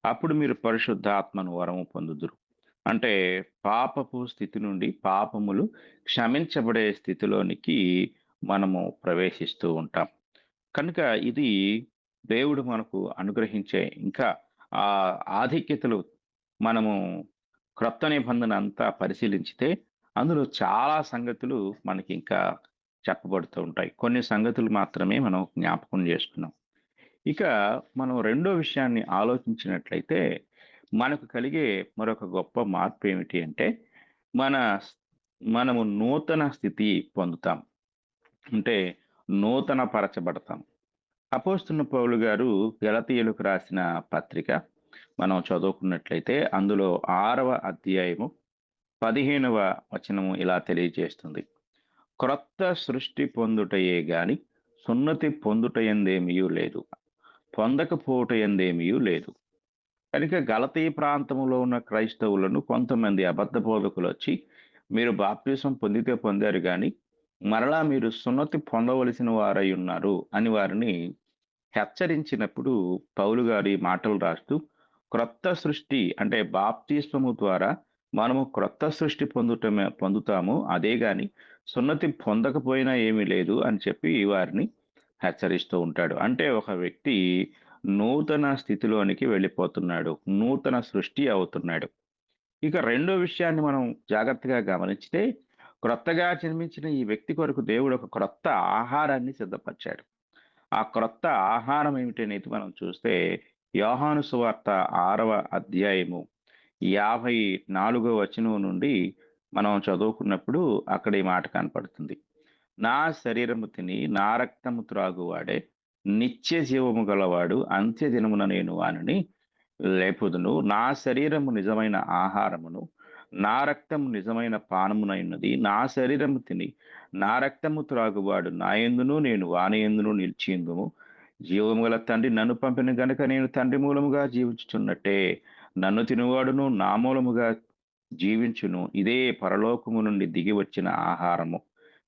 అప్పుడు మీరు పరిశుద్ధాత్మను వరము పొందుదురు. అంటే పాపపు స్థితి నుండి పాపములు క్షమించబడే స్థితిలోనికి మనము ప్రవేశిస్తూ ఉంటాం. కనుక ఇది దేవుడు మనకు అనుగ్రహించే ఇంకా ఆ ఆధిక్యతలు మనము క్రొత్త నిబంధన అంతా పరిశీలించితే అందులో చాలా సంగతులు మనకి ఇంకా చెప్పబడుతూ ఉంటాయి. కొన్ని సంగతులు మాత్రమే మనం జ్ఞాపకం చేసుకున్నాం. ఇక మనం రెండో విషయాన్ని ఆలోచించినట్లయితే మనకు కలిగే మరొక గొప్ప మార్పు ఏమిటి అంటే మనము నూతన స్థితి పొందుతాం, అంటే నూతన పరచబడతాం. అపోస్తున్న పౌలు గారు గలతీయులకు రాసిన పత్రిక మనం చదువుకున్నట్లయితే అందులో 6వ అధ్యాయము 15వ వచనము ఇలా తెలియజేస్తుంది. క్రొత్త సృష్టి పొందుటయే గాని సున్నతి పొందుటయందేమీ లేదు, పొందకపోవటయందేమీ లేదు. కనుక గలతీ ప్రాంతంలో ఉన్న క్రైస్తవులను కొంతమంది అబద్ధ బోధకులు వచ్చి మీరు బాప్తిసం పొందితే పొందారు కానీ మరలా మీరు సున్నతి పొందవలసిన వారై ఉన్నారు అని వారిని హెచ్చరించినప్పుడు పౌలు గారు ఈ మాటలు రాస్తూ క్రొత్త సృష్టి అంటే బాప్తిస్మము ద్వారా మనము క్రొత్త సృష్టి పొందుతాము, అదే గాని సున్నతి పొందకపోయినా ఏమీ లేదు అని చెప్పి వారిని హెచ్చరిస్తూ ఉంటాడు. అంటే ఒక వ్యక్తి నూతన స్థితిలోనికి వెళ్ళిపోతున్నాడు, నూతన సృష్టి అవుతున్నాడు. ఇక రెండో విషయాన్ని మనం జాగ్రత్తగా గమనించితే క్రొత్తగా జన్మించిన ఈ వ్యక్తి కొరకు దేవుడు ఒక క్రొత్త ఆహారాన్ని సిద్ధపరిచాడు. ఆ క్రొత్త ఆహారం ఏమిటనేది మనం చూస్తే యోహాను సువార్త 6వ అధ్యాయము 54వ వచనం నుండి మనం చదువుకున్నప్పుడు అక్కడ ఈ మాట కనపడుతుంది. నా శరీరము తిని నా రక్తము త్రాగువాడే నిత్య జీవము గలవాడు, అంత్య దినమున నేను వానిని లేపుదును. నా శరీరము నిజమైన ఆహారమును, నా రక్తము నిజమైన పానమునైనది. నా శరీరము తిని నా రక్తము త్రాగువాడు నా యందును నేను వాని యందును నిలిచియుందుము. జీవము గల తండ్రి నన్ను పంపిన గనుక నేను తండ్రి మూలముగా జీవించుచున్నట్టే నన్ను తినువాడును నా మూలముగా జీవించును. ఇదే పరలోకము నుండి దిగి వచ్చిన ఆహారము.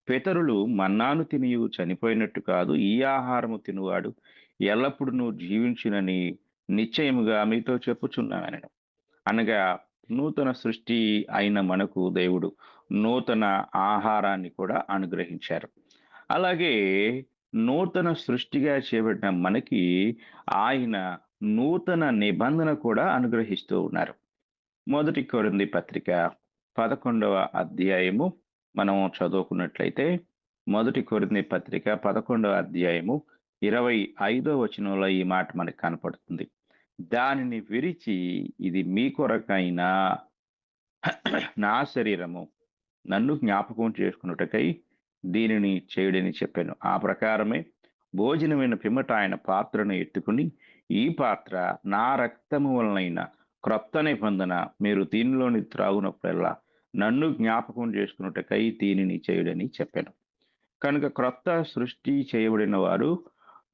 పితరులు మన్నాను తినియు చనిపోయినట్టు కాదు, ఈ ఆహారము తినువాడు ఎల్లప్పుడూ జీవించునని నిశ్చయముగా మీతో చెప్పుచున్నాను. అనగా నూతన సృష్టి అయిన మనకు దేవుడు నూతన ఆహారాన్ని కూడా అనుగ్రహించారు. అలాగే నూతన సృష్టిగా చేయబడిన మనకి ఆయన నూతన నిబంధన కూడా అనుగ్రహిస్తూ ఉన్నారు. 1 కొరింథీ పత్రిక 11వ అధ్యాయము మనం చదువుకున్నట్లయితే 1 కొరింథీ పత్రిక 11వ అధ్యాయము 25వ వచనంలో ఈ మాట మనకు కనపడుతుంది. దానిని విరిచి ఇది మీ కొరకైన నా శరీరము, నన్ను జ్ఞాపకం చేసుకున్నటకై దీనిని చేయుడని చెప్పాను. ఆ ప్రకారమే భోజనమైన పిమ్మట ఆయన పాత్రను ఎత్తుకుని, ఈ పాత్ర నా రక్తము వలనైన క్రొత్త నిబంధన, మీరు దీనిలోని త్రాగునప్పుడల్లా నన్ను జ్ఞాపకం చేసుకున్నటకై దీనిని చేయుడని చెప్పాను. కనుక క్రొత్త సృష్టి చేయబడిన వారు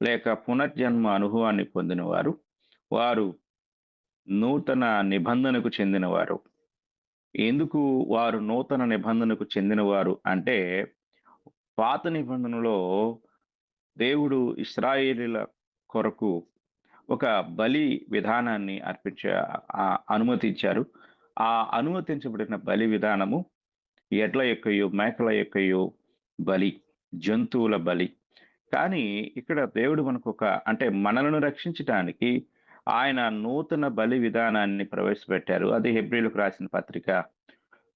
లేక పునర్జన్మ అనుభవాన్ని పొందిన వారు, వారు నూతన నిబంధనకు చెందినవారు. ఎందుకు వారు నూతన నిబంధనకు చెందినవారు అంటే, పాత నిబంధనలో దేవుడు ఇశ్రాయేలీల కొరకు ఒక బలి విధానాన్ని అనుమతించారు. ఆ అనుమతించబడిన బలి విధానము ఎడ్ల యొక్కయో మేకల యొక్కయో బలి, జంతువుల బలి. కానీ ఇక్కడ దేవుడు మనకు అంటే మనలను రక్షించటానికి ఆయన నూతన బలి విధానాన్ని ప్రవేశపెట్టారు. అది హెబ్రీలకు రాసిన పత్రిక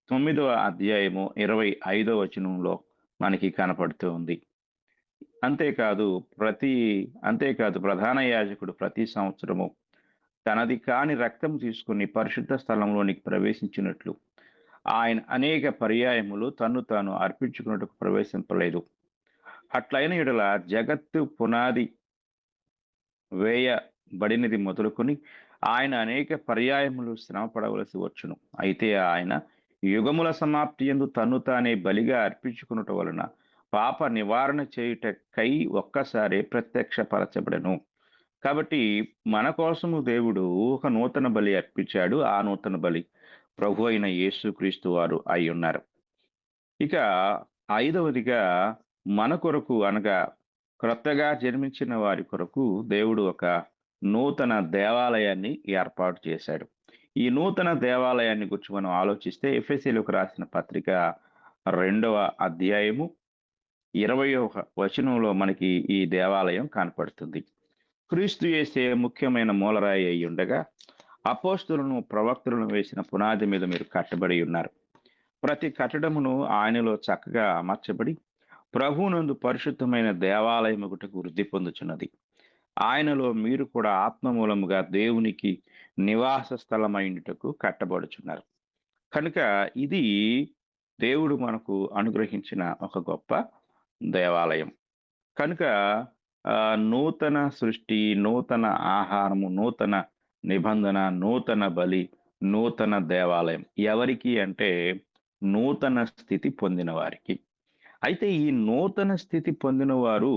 9వ అధ్యాయము 25వ వచనంలో మనకి కనపడుతూ ఉంది. అంతేకాదు ప్రధాన యాజకుడు ప్రతి సంవత్సరము తనది కాని రక్తం తీసుకుని పరిశుద్ధ స్థలంలోనికి ప్రవేశించినట్లు ఆయన అనేక పర్యాయములు తన్ను తాను అర్పించుకున్నట్టుకు ప్రవేశింపలేదు. అట్లైన యెడల జగత్తు పునాది వేయబడినది మొదలుకొని ఆయన అనేక పర్యాయములు శ్రమ పడవలసి వచ్చును. అయితే ఆయన యుగముల సమాప్తి యందు తన్ను తానే బలిగా అర్పించుకున్నట వలన పాప నివారణ చేయుటకై ఒక్కసారి ప్రత్యక్షపరచబడెను. కాబట్టి మన కోసము దేవుడు ఒక నూతన బలి అర్పించాడు. ఆ నూతన బలి ప్రభు అయిన యేసుక్రీస్తు వారు అయి ఉన్నారు. ఇక 5వదిగా మన కొరకు అనగా క్రొత్తగా జన్మించిన వారి కొరకు దేవుడు ఒక నూతన దేవాలయాన్ని ఏర్పాటు చేశాడు. ఈ నూతన దేవాలయాన్ని గురించి మనం ఆలోచిస్తే ఎఫెసీయులకు రాసిన పత్రిక 2వ అధ్యాయము 20వ వచనంలో మనకి ఈ దేవాలయం కనపడుతుంది. క్రీస్తు యేసే ముఖ్యమైన మూలరాయి అయి ఉండగా అపోస్తులను ప్రవక్తలను వేసిన పునాది మీద మీరు కట్టబడి ఉన్నారు. ప్రతి కట్టడమును ఆయనలో చక్కగా అమర్చబడి ప్రభువునందు పరిశుద్ధమైన దేవాలయముగుటకు వృద్ధి పొందుచున్నది. ఆయనలో మీరు కూడా ఆత్మమూలముగా దేవునికి నివాస స్థలమైనటకు కట్టబడుచున్నారు. కనుక ఇది దేవుడు మనకు అనుగ్రహించిన ఒక గొప్ప దేవాలయం. కనుక నూతన సృష్టి, నూతన ఆహారము, నూతన నిబంధన, నూతన బలి, నూతన దేవాలయం ఎవరికి అంటే నూతన స్థితి పొందిన వారికి. అయితే ఈ నూతన స్థితి పొందిన వారు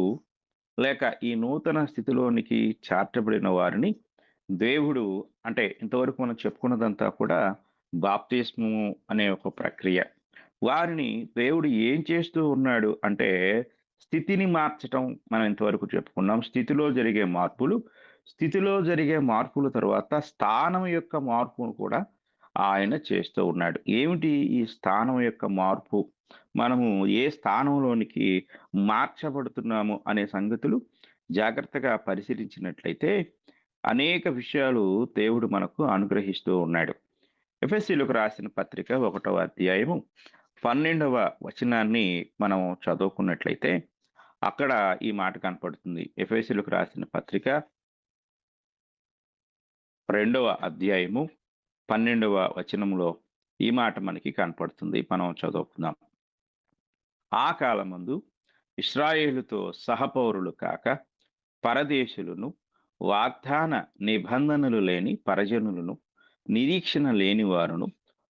లేక ఈ నూతన స్థితిలోనికి చేర్చబడిన వారిని దేవుడు అంటే ఇంతవరకు మనం చెప్పుకున్నదంతా కూడా బాప్తిస్మము అనే ఒక ప్రక్రియ. వారిని దేవుడు ఏం చేస్తూ ఉన్నాడు అంటే స్థితిని మార్చటం మనం ఇంతవరకు చెప్పుకున్నాం. స్థితిలో జరిగే మార్పుల తర్వాత స్థానం యొక్క మార్పును కూడా ఆయన చేస్తూ ఉన్నాడు. ఏమిటి ఈ స్థానం యొక్క మార్పు? మనము ఏ స్థానంలోనికి మార్చబడుతున్నాము అనే సంగతులు జాగ్రత్తగా పరిశీలించినట్లయితే అనేక విషయాలు దేవుడు మనకు అనుగ్రహిస్తూ ఉన్నాడు. ఎఫెసీయులకు రాసిన పత్రిక 1వ అధ్యాయము 12వ వచనాన్ని మనం చదువుకున్నట్లయితే అక్కడ ఈ మాట కనపడుతుంది. ఎఫెసీయులకు రాసిన పత్రిక 2వ అధ్యాయము 12వ వచనంలో ఈ మాట మనకి కనపడుతుంది. మనం చదువుకుందాం. ఆ కాలమందు ఇశ్రాయేలుతో సహపౌరులు కాక పరదేశులను, వాగ్దాన నిబంధనలు లేని పరజనులను, నిరీక్షణ లేని వారును,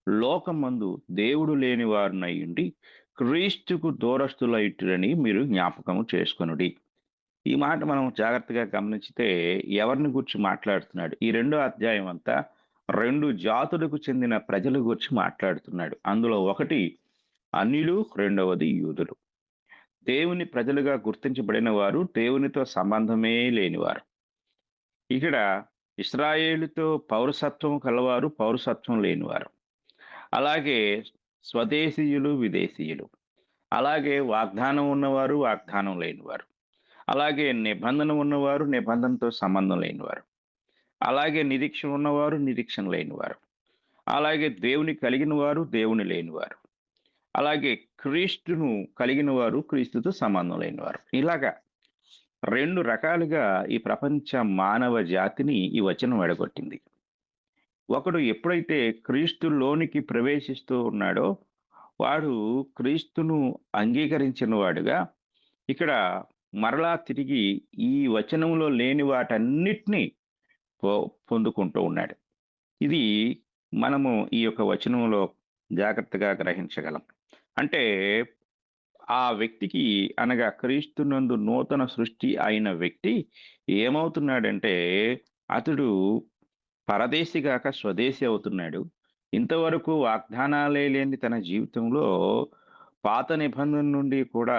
లోకమందు దేవుడు లేని వారునై ఉండి క్రీస్తుకు దూరస్తులైతురని మీరు జ్ఞాపకము చేసుకొనుడి. ఈ మాట మనం జాగ్రత్తగా గమనించితే ఎవరిని గురించి మాట్లాడుతున్నాడు? ఈ 2వ అధ్యాయం అంతా 2 జాతులకు చెందిన ప్రజల గురించి మాట్లాడుతున్నాడు. అందులో ఒకటి అన్యులు, రెండవది యూదులు. దేవుని ప్రజలుగా గుర్తించబడిన వారు, దేవునితో సంబంధమే లేనివారు. ఇక్కడ ఇశ్రాయేలుతో పౌరసత్వం కలవారు, పౌరసత్వం లేనివారు. అలాగే స్వదేశీయులు, విదేశీయులు. అలాగే వాగ్దానం ఉన్నవారు, వాగ్దానం లేనివారు. అలాగే నిబంధన ఉన్నవారు, నిబంధనతో సంబంధం లేనివారు. అలాగే నిరీక్షణ ఉన్నవారు, నిరీక్షణ లేనివారు. అలాగే దేవుని కలిగిన వారు, దేవుని లేనివారు. అలాగే క్రీస్తును కలిగిన వారు, క్రీస్తుతో సంబంధం లేనివారు. ఇలాగా 2 రకాలుగా ఈ ప్రపంచ మానవ జాతిని ఈ వచనం ఎడగొట్టింది. ఒకడు ఎప్పుడైతే క్రీస్తులోనికి ప్రవేశిస్తూ ఉన్నాడో వాడు క్రీస్తును అంగీకరించిన వాడుగా ఇక్కడ మరలా తిరిగి ఈ వచనంలో లేని వాటన్నిటినీ పొందుకుంటూ ఉన్నాడు. ఇది మనము ఈ యొక్క వచనంలో జాగ్రత్తగా గ్రహించగలం. అంటే ఆ వ్యక్తికి అనగా క్రీస్తునందు నూతన సృష్టి అయిన వ్యక్తి ఏమవుతున్నాడంటే అతడు పరదేశి గాక స్వదేశీ అవుతున్నాడు. ఇంతవరకు వాగ్దానాలే లేని తన జీవితంలో పాత నిబంధన నుండి కూడా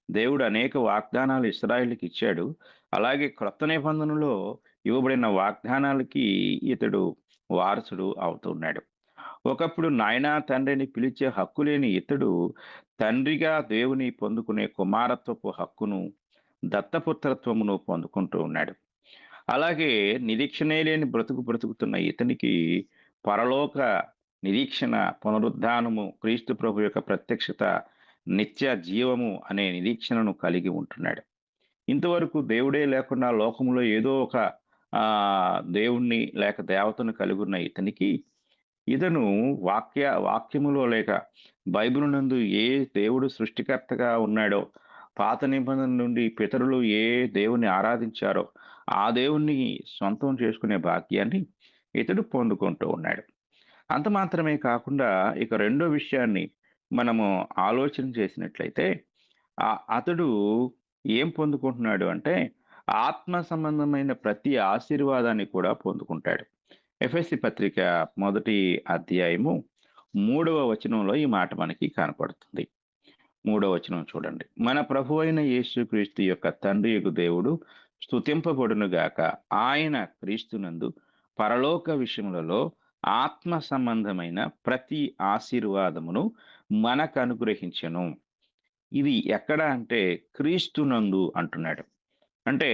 దేవుడు అనేక వాగ్దానాలు ఇశ్రాయేలుకి ఇచ్చాడు. అలాగే క్రొత్త నిబంధనలో ఇవ్వబడిన వాగ్దానాలకి ఇతడు వారసుడు అవుతున్నాడు. ఒకప్పుడు నాయనా తండ్రిని పిలిచే హక్కు లేని ఇతడు తండ్రిగా దేవుని పొందుకునే కుమారత్వపు హక్కును, దత్తపుత్రత్వమును పొందుకుంటూ ఉన్నాడు. అలాగే నిరీక్షణే లేని బ్రతుకుతున్న ఇతనికి పరలోక నిరీక్షణ, పునరుద్ధానము, క్రీస్తు ప్రభు యొక్క ప్రత్యక్షత, నిత్య జీవము అనే నిరీక్షణను కలిగి ఉంటున్నాడు. ఇంతవరకు దేవుడే లేకుండా లోకంలో ఏదో ఒక దేవుణ్ణి లేక దేవతను కలిగి ఉన్న ఇతనికి ఇతను వాక్యములో లేక బైబిల్ నందు ఏ దేవుడు సృష్టికర్తగా ఉన్నాడో, పాత నిబంధన నుండి పితరులు ఏ దేవుని ఆరాధించారో ఆ దేవుణ్ణి సొంతం చేసుకునే భాగ్యాన్ని ఇతడు పొందుకుంటూ ఉన్నాడు. అంత మాత్రమే కాకుండా ఇక రెండో విషయాన్ని మనము ఆలోచన చేసినట్లయితే అతడు ఏం పొందుకుంటున్నాడు అంటే ఆత్మ సంబంధమైన ప్రతి ఆశీర్వాదాన్ని కూడా పొందుకుంటాడు. ఎఫెసీ పత్రిక 1వ అధ్యాయము 3వ వచనంలో ఈ మాట మనకి కనపడుతుంది. 3వ వచనం చూడండి. మన ప్రభు అయిన యేసుక్రీస్తు యొక్క తండ్రి యొక్క దేవుడు స్తుతింపబడును గాక. ఆయన క్రీస్తునందు పరలోక విషయములలో ఆత్మ సంబంధమైన ప్రతి ఆశీర్వాదమును మనకు అనుగ్రహించెను. ఇది ఎక్కడ అంటే క్రీస్తునందు అంటున్నాడు. అంటే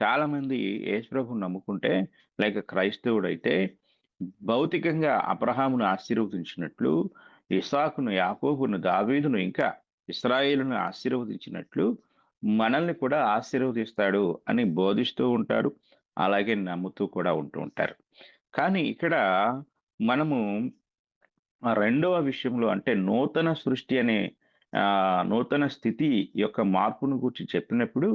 చాలా మంది యేసుప్రభువును నమ్ముకుంటే లేక క్రైస్తవుడైతే భౌతికంగా అబ్రహామును ఆశీర్వదించినట్లు, ఇస్సాకును, యాకోబును, దావీదును ఇంకా ఇశ్రాయేలును ఆశీర్వదించినట్లు మనల్ని కూడా ఆశీర్వదిస్తాడు అని బోధిస్తూ ఉంటారు. అలాగే నమ్ముతూ కూడా ఉంటూ ఉంటారు. కానీ ఇక్కడ మనము రెండవ విషయంలో అంటే నూతన సృష్టి అనే నూతన స్థితి యొక్క మార్పును గురించి చెప్పినప్పుడు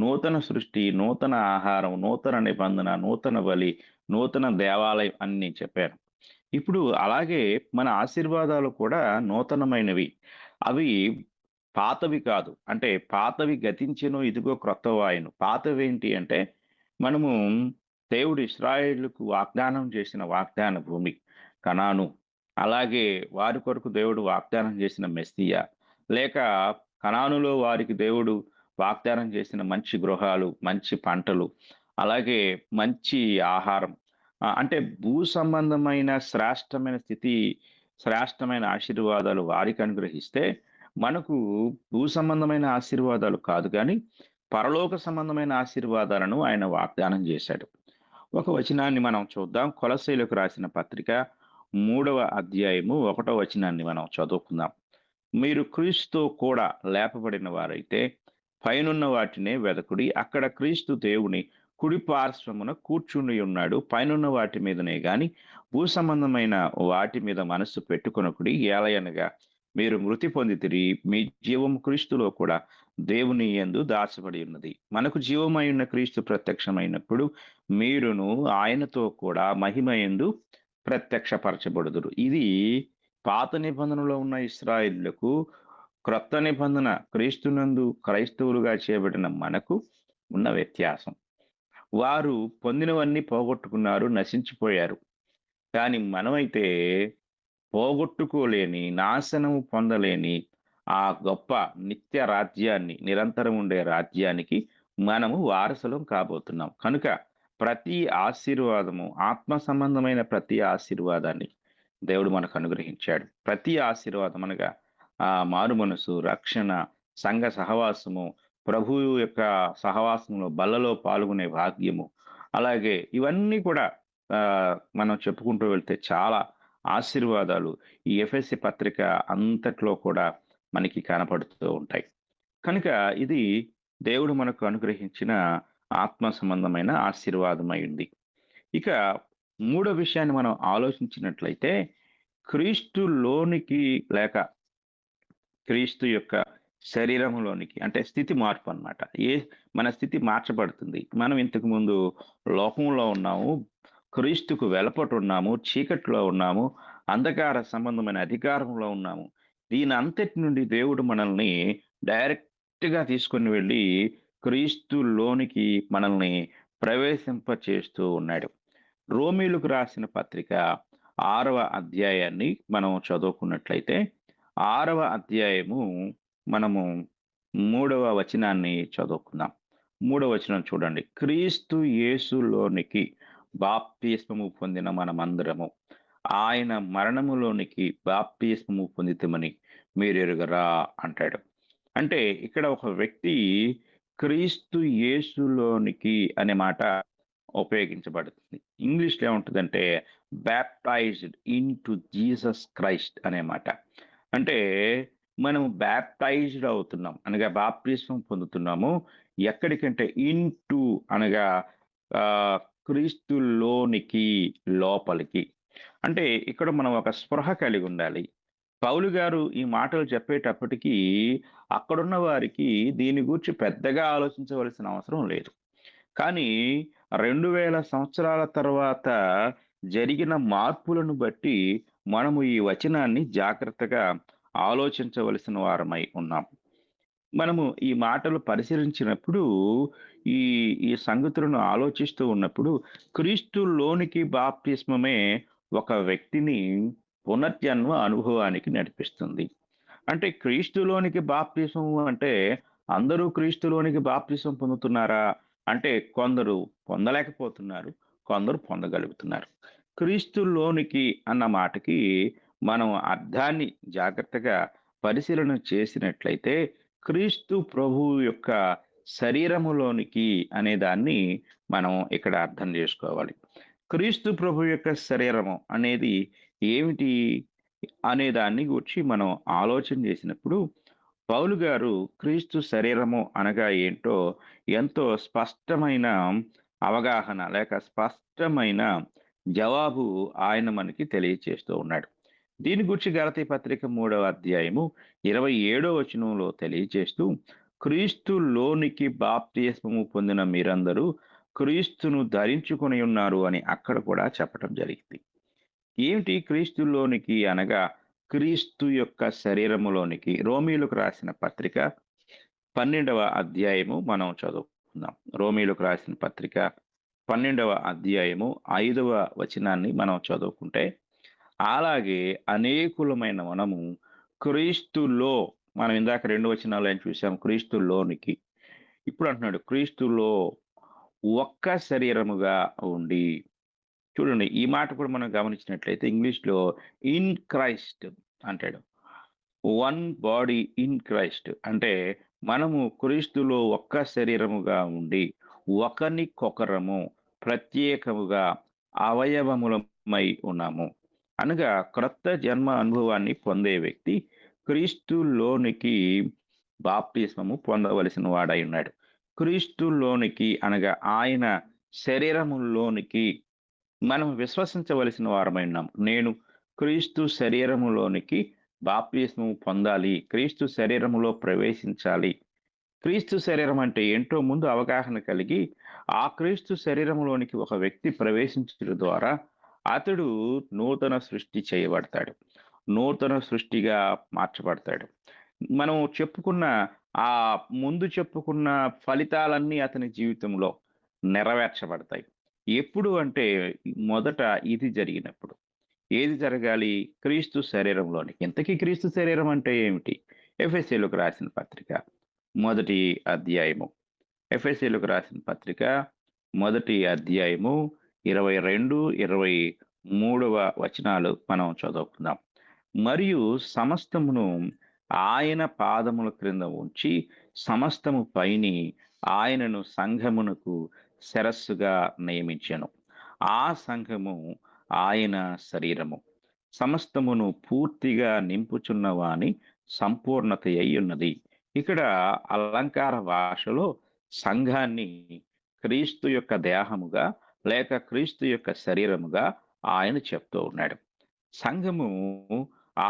నూతన సృష్టి, నూతన ఆహారం, నూతన నిబంధన, నూతన బలి, నూతన దేవాలయం అని నేను చెప్పాను. ఇప్పుడు అలాగే మన ఆశీర్వాదాలు కూడా నూతనమైనవి. అవి పాతవి కాదు. అంటే పాతవి గతించెను, ఇదిగో క్రొత్తవాయెను. పాతవి ఏంటి అంటే మనము దేవుడు ఇశ్రాయేలుకు వాగ్దానం చేసిన వాగ్దాన భూమి కనాను, అలాగే వారి కొరకు దేవుడు వాగ్దానం చేసిన మెస్సియా, లేక కనానులో వారికి దేవుడు వాగ్దానం చేసిన మంచి గృహాలు, మంచి పంటలు, అలాగే మంచి ఆహారం, అంటే భూ సంబంధమైన శ్రేష్టమైన స్థితి, శ్రేష్టమైన ఆశీర్వాదాలు వారికి అనుగ్రహిస్తే మనకు భూ సంబంధమైన ఆశీర్వాదాలు కాదు కానీ పరలోక సంబంధమైన ఆశీర్వాదాలను ఆయన వాగ్దానం చేశాడు. ఒక వచనాన్ని మనం చూద్దాం. కొలస్సీయులకు రాసిన పత్రిక 3వ అధ్యాయము 1వ వచనాన్ని మనం చదువుకుందాం. మీరు క్రీస్తుతో కూడా లేపబడిన వారైతే పైనున్న వాటినే వెదకుడి, అక్కడ క్రీస్తు దేవుని కుడి పార్శ్వమున కూర్చుని ఉన్నాడు. పైనున్న వాటి మీదనే గాని భూ సంబంధమైన వాటి మీద మనస్సు పెట్టుకొనకుడి. ఏలయనగా మీరు మృతి పొందితిరి, మీ జీవము క్రీస్తులో కూడా దేవుని యందు దాచబడి ఉన్నది. మనకు జీవమై ఉన్న క్రీస్తు ప్రత్యక్షమైనప్పుడు మీరును ఆయనతో కూడా మహిమ యందు ప్రత్యక్షపరచబడుదురు. ఇది పాత నిబంధనలో ఉన్న ఇశ్రాయేలులకు, క్రొత్త నిబంధన క్రీస్తునందు క్రైస్తవులుగా చేయబడిన మనకు ఉన్న వ్యత్యాసం. వారు పొందినవన్నీ పోగొట్టుకున్నారు, నశించిపోయారు. కానీ మనమైతే పోగొట్టుకోలేని, నాశనము పొందలేని ఆ గొప్ప నిత్య రాజ్యాన్ని, నిరంతరం ఉండే రాజ్యానికి మనము వారసులం కాబోతున్నాం. కనుక ప్రతి ఆశీర్వాదము, ఆత్మ సంబంధమైన ప్రతి ఆశీర్వాదాన్ని దేవుడు మనకు అనుగ్రహించాడు. ప్రతి ఆశీర్వాదం అనగా మారు మనసు, రక్షణ, సంఘ సహవాసము, ప్రభువు యొక్క సహవాసంలో బల్లలో పాల్గొనే భాగ్యము, అలాగే ఇవన్నీ కూడా మనం చెప్పుకుంటూ వెళ్తే చాలా ఆశీర్వాదాలు ఈ ఎఫెసీ పత్రిక అంతట్లో కూడా మనకి కనపడుతూ ఉంటాయి. కనుక ఇది దేవుడు మనకు అనుగ్రహించిన ఆత్మ సంబంధమైన ఆశీర్వాదమై ఉంది. ఇక మూడో విషయాన్ని మనం ఆలోచించినట్లయితే, క్రీస్తులోనికి లేక క్రీస్తు యొక్క శరీరంలోనికి, అంటే స్థితి మార్పు అన్నమాట. మన స్థితి మార్చబడుతుంది. మనం ఇంతకు ముందు లోకంలో ఉన్నాము, క్రీస్తుకు వెలపటు ఉన్నాము, చీకట్లో ఉన్నాము, అంధకార సంబంధమైన అధికారంలో ఉన్నాము. దీని అంతటి నుండి దేవుడు మనల్ని డైరెక్ట్గా తీసుకొని వెళ్ళి క్రీస్తులోనికి మనల్ని ప్రవేశింపచేస్తూ ఉన్నాడు. రోమీలకు రాసిన పత్రిక 6వ అధ్యాయాన్ని మనం చదువుకున్నట్లయితే, 6వ అధ్యాయము మనము 3వ వచనాన్ని చదువుకుందాం. 3వ వచనం చూడండి. క్రీస్తు యేసులోనికి బాప్తిస్మము పొందిన మనమందరము ఆయన మరణములోనికి బాప్తిస్మము పొందితమని మీరు ఎరుగరా అంటాడు. అంటే ఇక్కడ ఒక వ్యక్తి క్రీస్తు యేసులోనికి అనే మాట ఉపయోగించబడుతుంది. ఇంగ్లీష్లో ఏముంటుందంటే baptised in to Jesus Christ అనే మాట. అంటే మనం బ్యాప్టైజ్డ్ అవుతున్నాం అనగా బాప్తిస్మం పొందుతున్నాము. ఎక్కడికంటే ఇన్ టు అనగా క్రీస్తులోనికి, లోపలికి. అంటే ఇక్కడ మనం ఒక స్పృహ కలిగి ఉండాలి. పౌలు గారు ఈ మాటలు చెప్పేటప్పటికీ అక్కడున్న వారికి దీని గురించి పెద్దగా ఆలోచించవలసిన అవసరం లేదు. కానీ 2000 సంవత్సరాల తర్వాత జరిగిన మార్పులను బట్టి మనము ఈ వచనాన్ని జాగ్రత్తగా ఆలోచించవలసిన వారమై ఉన్నాం. మనము ఈ మాటలు పరిశీలించినప్పుడు, ఈ సంగతులను ఆలోచిస్తూ ఉన్నప్పుడు, క్రీస్తులోనికి బాప్తిస్మమే ఒక వ్యక్తిని పునర్జన్మ అనుభవానికి నడిపిస్తుంది. అంటే క్రీస్తులోనికి బాప్తిస్మము అంటే అందరూ క్రీస్తులోనికి బాప్తిస్మం పొందుతున్నారా అంటే కొందరు పొందలేకపోతున్నారు, కొందరు పొందగలుగుతున్నారు. క్రీస్తులోనికి అన్న మాటకి మనం అర్థాన్ని జాగ్రత్తగా పరిశీలన చేసినట్లయితే, క్రీస్తు ప్రభువు యొక్క శరీరములోనికి అనే దాన్ని మనం ఇక్కడ అర్థం చేసుకోవాలి. క్రీస్తు ప్రభు యొక్క శరీరము అనేది ఏమిటి అనే దాన్ని గురించి మనం ఆలోచన చేసినప్పుడు, పౌలు గారు క్రీస్తు శరీరము అనగా ఏంటో ఎంతో స్పష్టమైన అవగాహన లేక స్పష్టమైన జవాబు ఆయన మనకి తెలియచేస్తూ ఉన్నాడు. దీని గురించి గలతీ పత్రిక 3వ అధ్యాయము 27వ వచనంలో తెలియచేస్తూ, క్రీస్తులోనికి బాప్తిస్మము పొందిన మీరందరూ క్రీస్తును ధరించుకొని ఉన్నారు అని అక్కడ కూడా చెప్పడం జరిగింది. ఏమిటి క్రీస్తులోనికి అనగా క్రీస్తు యొక్క శరీరములోనికి. రోమీలకు రాసిన పత్రిక 12వ అధ్యాయము మనం చదువుకుందాం. రోమీలకు రాసిన పత్రిక 12వ అధ్యాయము 5వ వచనాన్ని మనం చదువుకుంటే, అలాగే అనేకులమైన మనము క్రీస్తులో, మనం ఇందాక 2 వచనాలు ఏం చూసాం, క్రీస్తులోనికి. ఇప్పుడు అంటున్నాడు క్రీస్తులో ఒక్క శరీరముగా ఉండి. చూడండి, ఈ మాట కూడా మనం గమనించినట్లయితే ఇంగ్లీష్లో ఇన్ క్రైస్ట్ అంటాడు. వన్ బాడీ ఇన్ క్రైస్ట్ అంటే మనము క్రీస్తులో ఒక్క శరీరముగా ఉండి ఒకరికొకరము ప్రత్యేకముగా అవయవములమై ఉన్నాము. అనగా క్రొత్త జన్మ అనుభవాన్ని పొందే వ్యక్తి క్రీస్తులోనికి బాప్తిస్మము పొందవలసిన వాడై ఉన్నాడు. క్రీస్తులోనికి అనగా ఆయన శరీరములోనికి మనం విశ్వసించవలసిన వారమై ఉన్నాం. నేను క్రీస్తు శరీరములోనికి బాప్తిస్మము పొందాలి, క్రీస్తు శరీరములో ప్రవేశించాలి. క్రీస్తు శరీరం అంటే ఏంటో ముందు అవగాహన కలిగి, ఆ క్రీస్తు శరీరములోనికి ఒక వ్యక్తి ప్రవేశించడం ద్వారా అతడు నూతన సృష్టి చేయబడతాడు. నూతన సృష్టిగా మార్చబడతాడు. మనం చెప్పుకున్న ఆ ముందు చెప్పుకున్న ఫలితాలన్నీ అతని జీవితంలో నెరవేర్చబడతాయి. ఎప్పుడు అంటే మొదట ఇది జరిగినప్పుడు. ఏది జరగాలి? క్రీస్తు శరీరంలోనికి. ఇంతకీ క్రీస్తు శరీరం అంటే ఏమిటి? ఎఫెసీయులకు రాసిన పత్రిక మొదటి అధ్యాయము. ఎఫెసీయులకు రాసిన పత్రిక మొదటి అధ్యాయము 22, 23 వచనాలు మనం చదువుకుందాం. మరియు సమస్తమును ఆయన పాదముల క్రింద ఉంచి సమస్తము పైని ఆయనను సంఘమునకు శిరస్సుగా నియమించెను. ఆ సంఘము ఆయన శరీరము. సమస్తమును పూర్తిగా నింపుచున్నవాని సంపూర్ణత అయి ఉన్నది. ఇక్కడ అలంకార భాషలో సంఘాన్ని క్రీస్తు యొక్క దేహముగా లేక క్రీస్తు యొక్క శరీరముగా ఆయన చెప్తూ ఉన్నాడు. సంఘము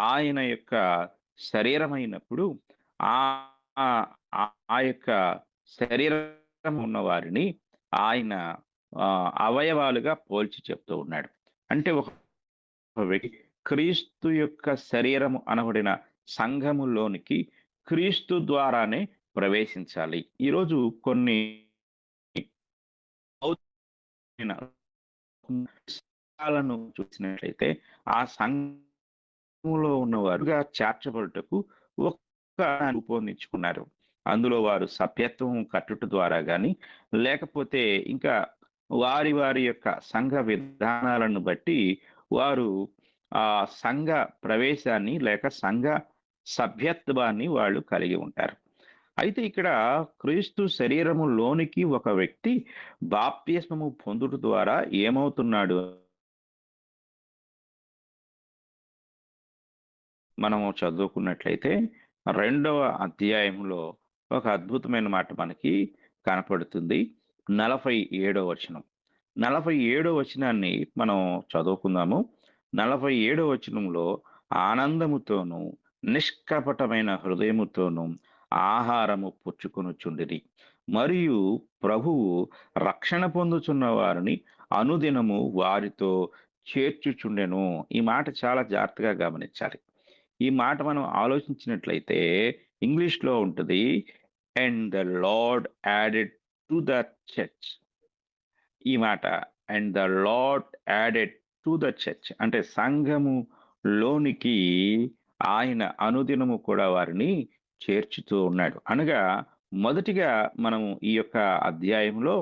ఆయన యొక్క శరీరమైనప్పుడు ఆ ఆ యొక్క శరీరం ఉన్న వారిని ఆయన అవయవాలుగా పోల్చి చెప్తూ ఉన్నాడు. అంటే ఒక వ్యక్తి క్రీస్తు యొక్క శరీరము అనబడిన సంఘములోనికి క్రీస్తు ద్వారానే ప్రవేశించాలి. ఈరోజు కొన్ని చూసినట్లయితే ఆ సంఘములో ఉన్నవారుగా చేర్చబడుటకు ఒక రూపొందించుకున్నారు. అందులో వారు సభ్యత్వం కట్టుట ద్వారా కానీ లేకపోతే ఇంకా వారి వారి యొక్క సంఘ విధానాలను బట్టి వారు ఆ సంఘ ప్రవేశాన్ని లేక సంఘ సభ్యత్వాన్ని వాళ్ళు కలిగి ఉంటారు. అయితే ఇక్కడ క్రీస్తు శరీరములోనికి ఒక వ్యక్తి బాప్తిస్మము పొందుట ద్వారా ఏమవుతున్నాడు? మనము చదువుకున్నట్లయితే 2వ అధ్యాయంలో ఒక అద్భుతమైన మాట మనకి కనపడుతుంది. 47వ వచనం. 47వ వచనాన్ని మనం చదువుకుందాము. 47వ వచనంలో ఆనందముతోను నిష్కపటమైన హృదయముతోను ఆహారము పుచ్చుకొనుచుండిరి. మరియు ప్రభువు రక్షణ పొందుచున్న వారిని అనుదినము వారితో చేర్చుచుండెను. ఈ మాట చాలా జాగ్రత్తగా గమనించాలి. ఈ మాట మనం ఆలోచించినట్లయితే ఇంగ్లీష్లో ఉంటుంది, and the lord added to the church. ఈ మాట and the lord added to the church అంటే సంఘములోనికి ఆయన అనుదినము కూడా వారిని చేర్చుతూ ఉన్నాడు. అనగా మొదటిగా మనం ఈ యొక్క అధ్యాయంలో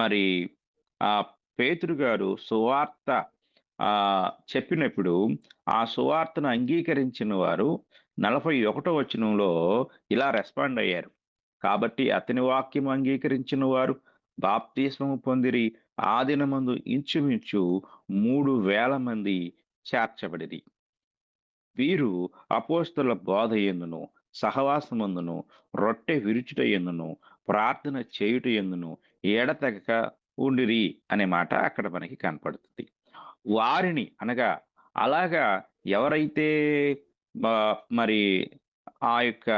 మరి ఆ పేతురు గారు సువార్త చెప్పినప్పుడు ఆ సువార్తను అంగీకరించిన వారు 41వ వచనంలో ఇలా రెస్పాండ్ అయ్యారు. కాబట్టి అతని వాక్యం అంగీకరించిన వారు బాప్తిస్మము పొందిరి. ఆ దినమందు ఇంచుమించు 3,000 మంది చేర్చబడిరి. వీరు అపోస్తల బోధ యందును సహవాసమందును రొట్టె విరుచుట యందును ప్రార్థన చేయుట యందును ఎడతెగక ఉండిరి అనే మాట అక్కడ మనకి కనపడుతుంది. వారిని అనగా అలాగా ఎవరైతే మరి ఆ యొక్క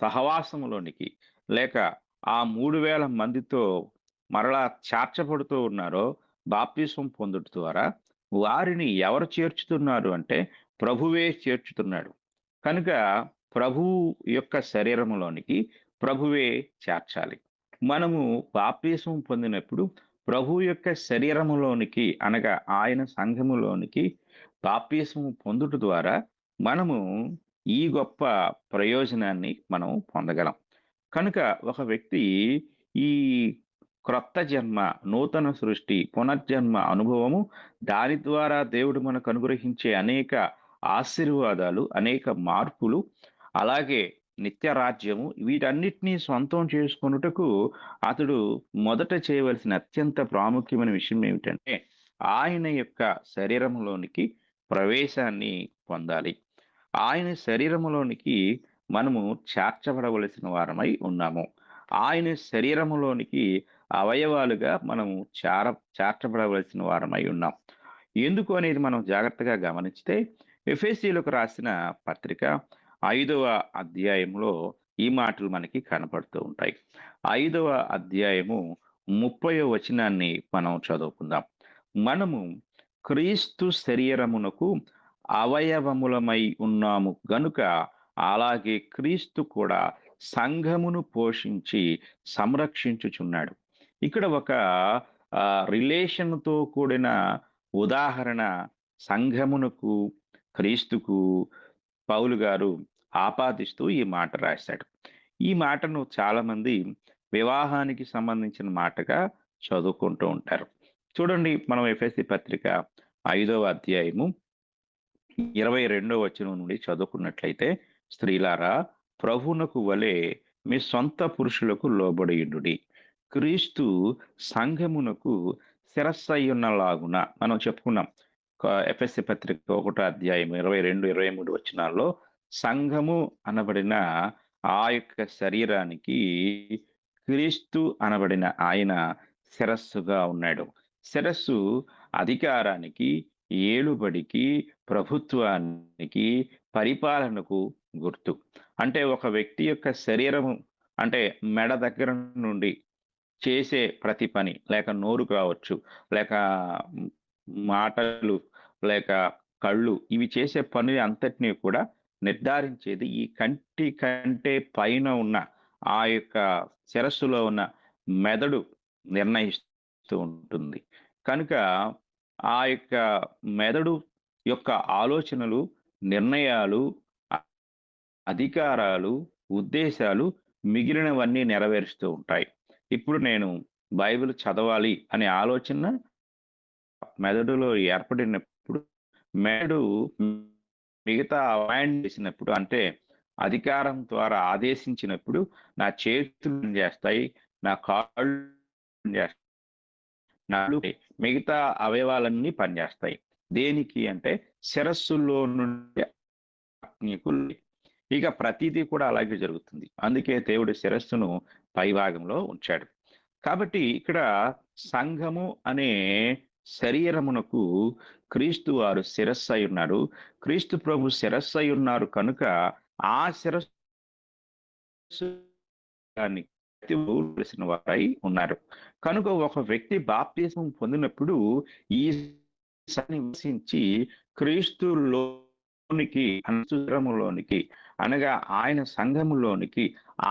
సహవాసములోనికి లేక ఆ 3,000 మందితో మరలా చేర్చబడుతూ ఉన్నారో బాప్తిస్మం పొందుట ద్వారా వారిని ఎవరు చేర్చుతున్నారు అంటే ప్రభువే చేర్చుతున్నాడు. కనుక ప్రభువు యొక్క శరీరములోనికి ప్రభువే చేర్చాలి. మనము బాప్తిస్మం పొందినప్పుడు ప్రభు యొక్క శరీరములోనికి అనగా ఆయన సంఘములోనికి బాప్తిస్మం పొందుట ద్వారా మనము ఈ గొప్ప ప్రయోజనాన్ని మనం పొందగలం. కనుక ఒక వ్యక్తి ఈ క్రొత్త జన్మ, నూతన సృష్టి, పునర్జన్మ అనుభవము దాని ద్వారా దేవుడు మనకు అనుగ్రహించే అనేక ఆశీర్వాదాలు, అనేక మార్పులు, అలాగే నిత్య రాజ్యము వీటన్నిటినీ సొంతం చేసుకొనుటకు అతడు మొదట చేయవలసిన అత్యంత ప్రాముఖ్యమైన విషయం ఏమిటంటే ఆయన యొక్క శరీరంలోనికి ప్రవేశాన్ని పొందాలి. ఆయన శరీరములోనికి మనము చేర్చబడవలసిన వారమై ఉన్నాము. ఆయన శరీరములోనికి అవయవాలుగా మనము చేర్చబడవలసిన వారమై ఉన్నాం. ఎందుకు అనేది మనం జాగ్రత్తగా గమనిస్తే ఎఫెసీయులకు రాసిన పత్రిక 5వ అధ్యాయంలో ఈ మాటలు మనకి కనపడుతూ ఉంటాయి. 5వ అధ్యాయము 30వ వచనాన్ని మనం చదువుకుందాం. మనము క్రీస్తు శరీరమునకు అవయవములమై ఉన్నాము గనుక అలాగే క్రీస్తు కూడా సంఘమును పోషించి సంరక్షించుచున్నాడు. ఇక్కడ ఒక రిలేషన్‌తో కూడిన ఉదాహరణ సంఘమునకు, క్రీస్తుకు పౌలు గారు ఆపాదిస్తూ ఈ మాట రాశాడు. ఈ మాటను చాలామంది వివాహానికి సంబంధించిన మాటగా చదువుకుంటూ ఉంటారు. చూడండి, మనం ఎఫెసీ పత్రిక 5వ అధ్యాయము 22వ వచనం నుండి చదువుకున్నట్లయితే, స్త్రీలారా ప్రభువునకు వలె మీ సొంత పురుషులకు లోబడియుండుడి. క్రీస్తు సంఘమునకు శిరస్సయ్యున్నలాగున మనం చెప్పుకున్నాం. ఎఫెసీ పత్రిక 1వ అధ్యాయం 22, 23 వచనాల్లో సంఘము అనబడిన ఆ యొక్క శరీరానికి క్రీస్తు అనబడిన ఆయన శిరస్సుగా ఉన్నాడు. శిరస్సు అధికారానికి, ఏలుబడికి, ప్రభుత్వానికి, పరిపాలనకు గుర్తు. అంటే ఒక వ్యక్తి యొక్క శరీరము అంటే మెడ దగ్గర నుండి చేసే ప్రతి పని, లేక నోరు కావచ్చు, లేక మాటలు, లేక కళ్ళు, ఇవి చేసే పని అంతటినీ కూడా నిర్ధారించేది ఈ కంటి కంటే పైన ఉన్న ఆ యొక్క శిరస్సులో ఉన్న మెదడు నిర్ణయిస్తూ ఉంటుంది. కనుక ఆ యొక్క మెదడు యొక్క ఆలోచనలు, నిర్ణయాలు, అధికారాలు, ఉద్దేశాలు మిగిలినవన్నీ నెరవేరుస్తూ ఉంటాయి. ఇప్పుడు నేను బైబిల్ చదవాలి అనే ఆలోచన మెదడులో ఏర్పడినప్పుడు, మెదడు మిగతా అవాయిడ్ చేసినప్పుడు, అంటే అధికారం ద్వారా ఆదేశించినప్పుడు నా చేతులు పనిచేస్తాయి, నా కాళ్ళు పనిచేస్తాయి, నా మిగతా అవయవాలన్నీ పనిచేస్తాయి. దేనికి అంటే శిరస్సులో నుండి ఇక ప్రతిదీ కూడా అలాగే జరుగుతుంది. అందుకే దేవుడి శిరస్సును పైభాగంలో ఉంచాడు. కాబట్టి ఇక్కడ సంఘము అనే శరీరమునకు క్రీస్తు వారు శిరస్సు అయి ఉన్నారు. క్రీస్తు ప్రభు శిరస్సు అయి ఉన్నారు కనుక ఆ శిరస్సు వారై ఉన్నారు. కనుక ఒక వ్యక్తి బాప్తిస్మం పొందినప్పుడు ఈ నివసించి క్రీస్తులోనికి, శరీరములోనికి అనగా ఆయన సంఘములోనికి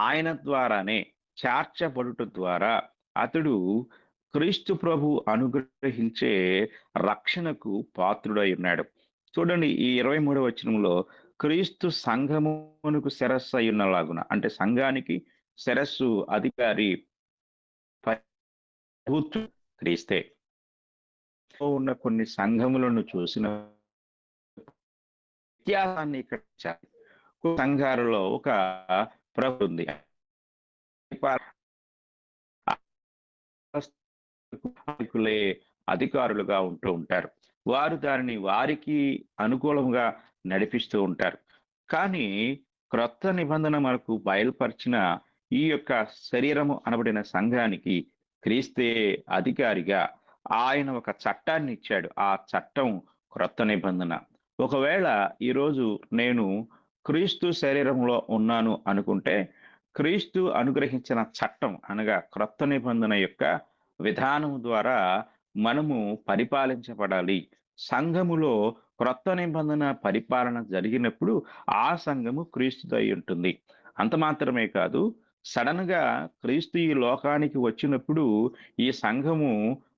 ఆయన ద్వారానే చేర్చబడుట ద్వారా అతడు క్రీస్తు ప్రభు అనుగ్రహించే రక్షణకు పాత్రుడై ఉన్నాడు. చూడండి, ఈ 23వ వచనంలో క్రీస్తు సంఘమునకు శిరస్సు అయి ఉన్నలాగున, అంటే సంఘానికి శిరస్సు అధికారి క్రీస్తే. ఉన్న కొన్ని సంఘములను చూసిన వ్యత్యాసాన్ని ఇక్కడ సంఘాలలో ఒక ప్రభు ఉంది, అధికారులుగా ఉంటూ ఉంటారు. వారు దానిని వారికి అనుకూలంగా నడిపిస్తూ ఉంటారు. కానీ క్రొత్త నిబంధన మనకు బయలుపరిచిన ఈ యొక్క శరీరము అనబడిన సంఘానికి క్రీస్తే అధికారిగా ఆయన ఒక చట్టాన్ని ఇచ్చాడు. ఆ చట్టం క్రొత్త నిబంధన. ఒకవేళ ఈరోజు నేను క్రీస్తు శరీరంలో ఉన్నాను అనుకుంటే, క్రీస్తు అనుగ్రహించిన చట్టం అనగా క్రొత్త నిబంధన యొక్క విధానం ద్వారా మనము పరిపాలించబడాలి. సంఘములో క్రొత్త నిబంధన పరిపాలన జరిగినప్పుడు ఆ సంఘము క్రీస్తుదై ఉంటుంది. అంత మాత్రమే కాదు, సడన్ గా క్రీస్తు ఈ లోకానికి వచ్చినప్పుడు ఈ సంఘము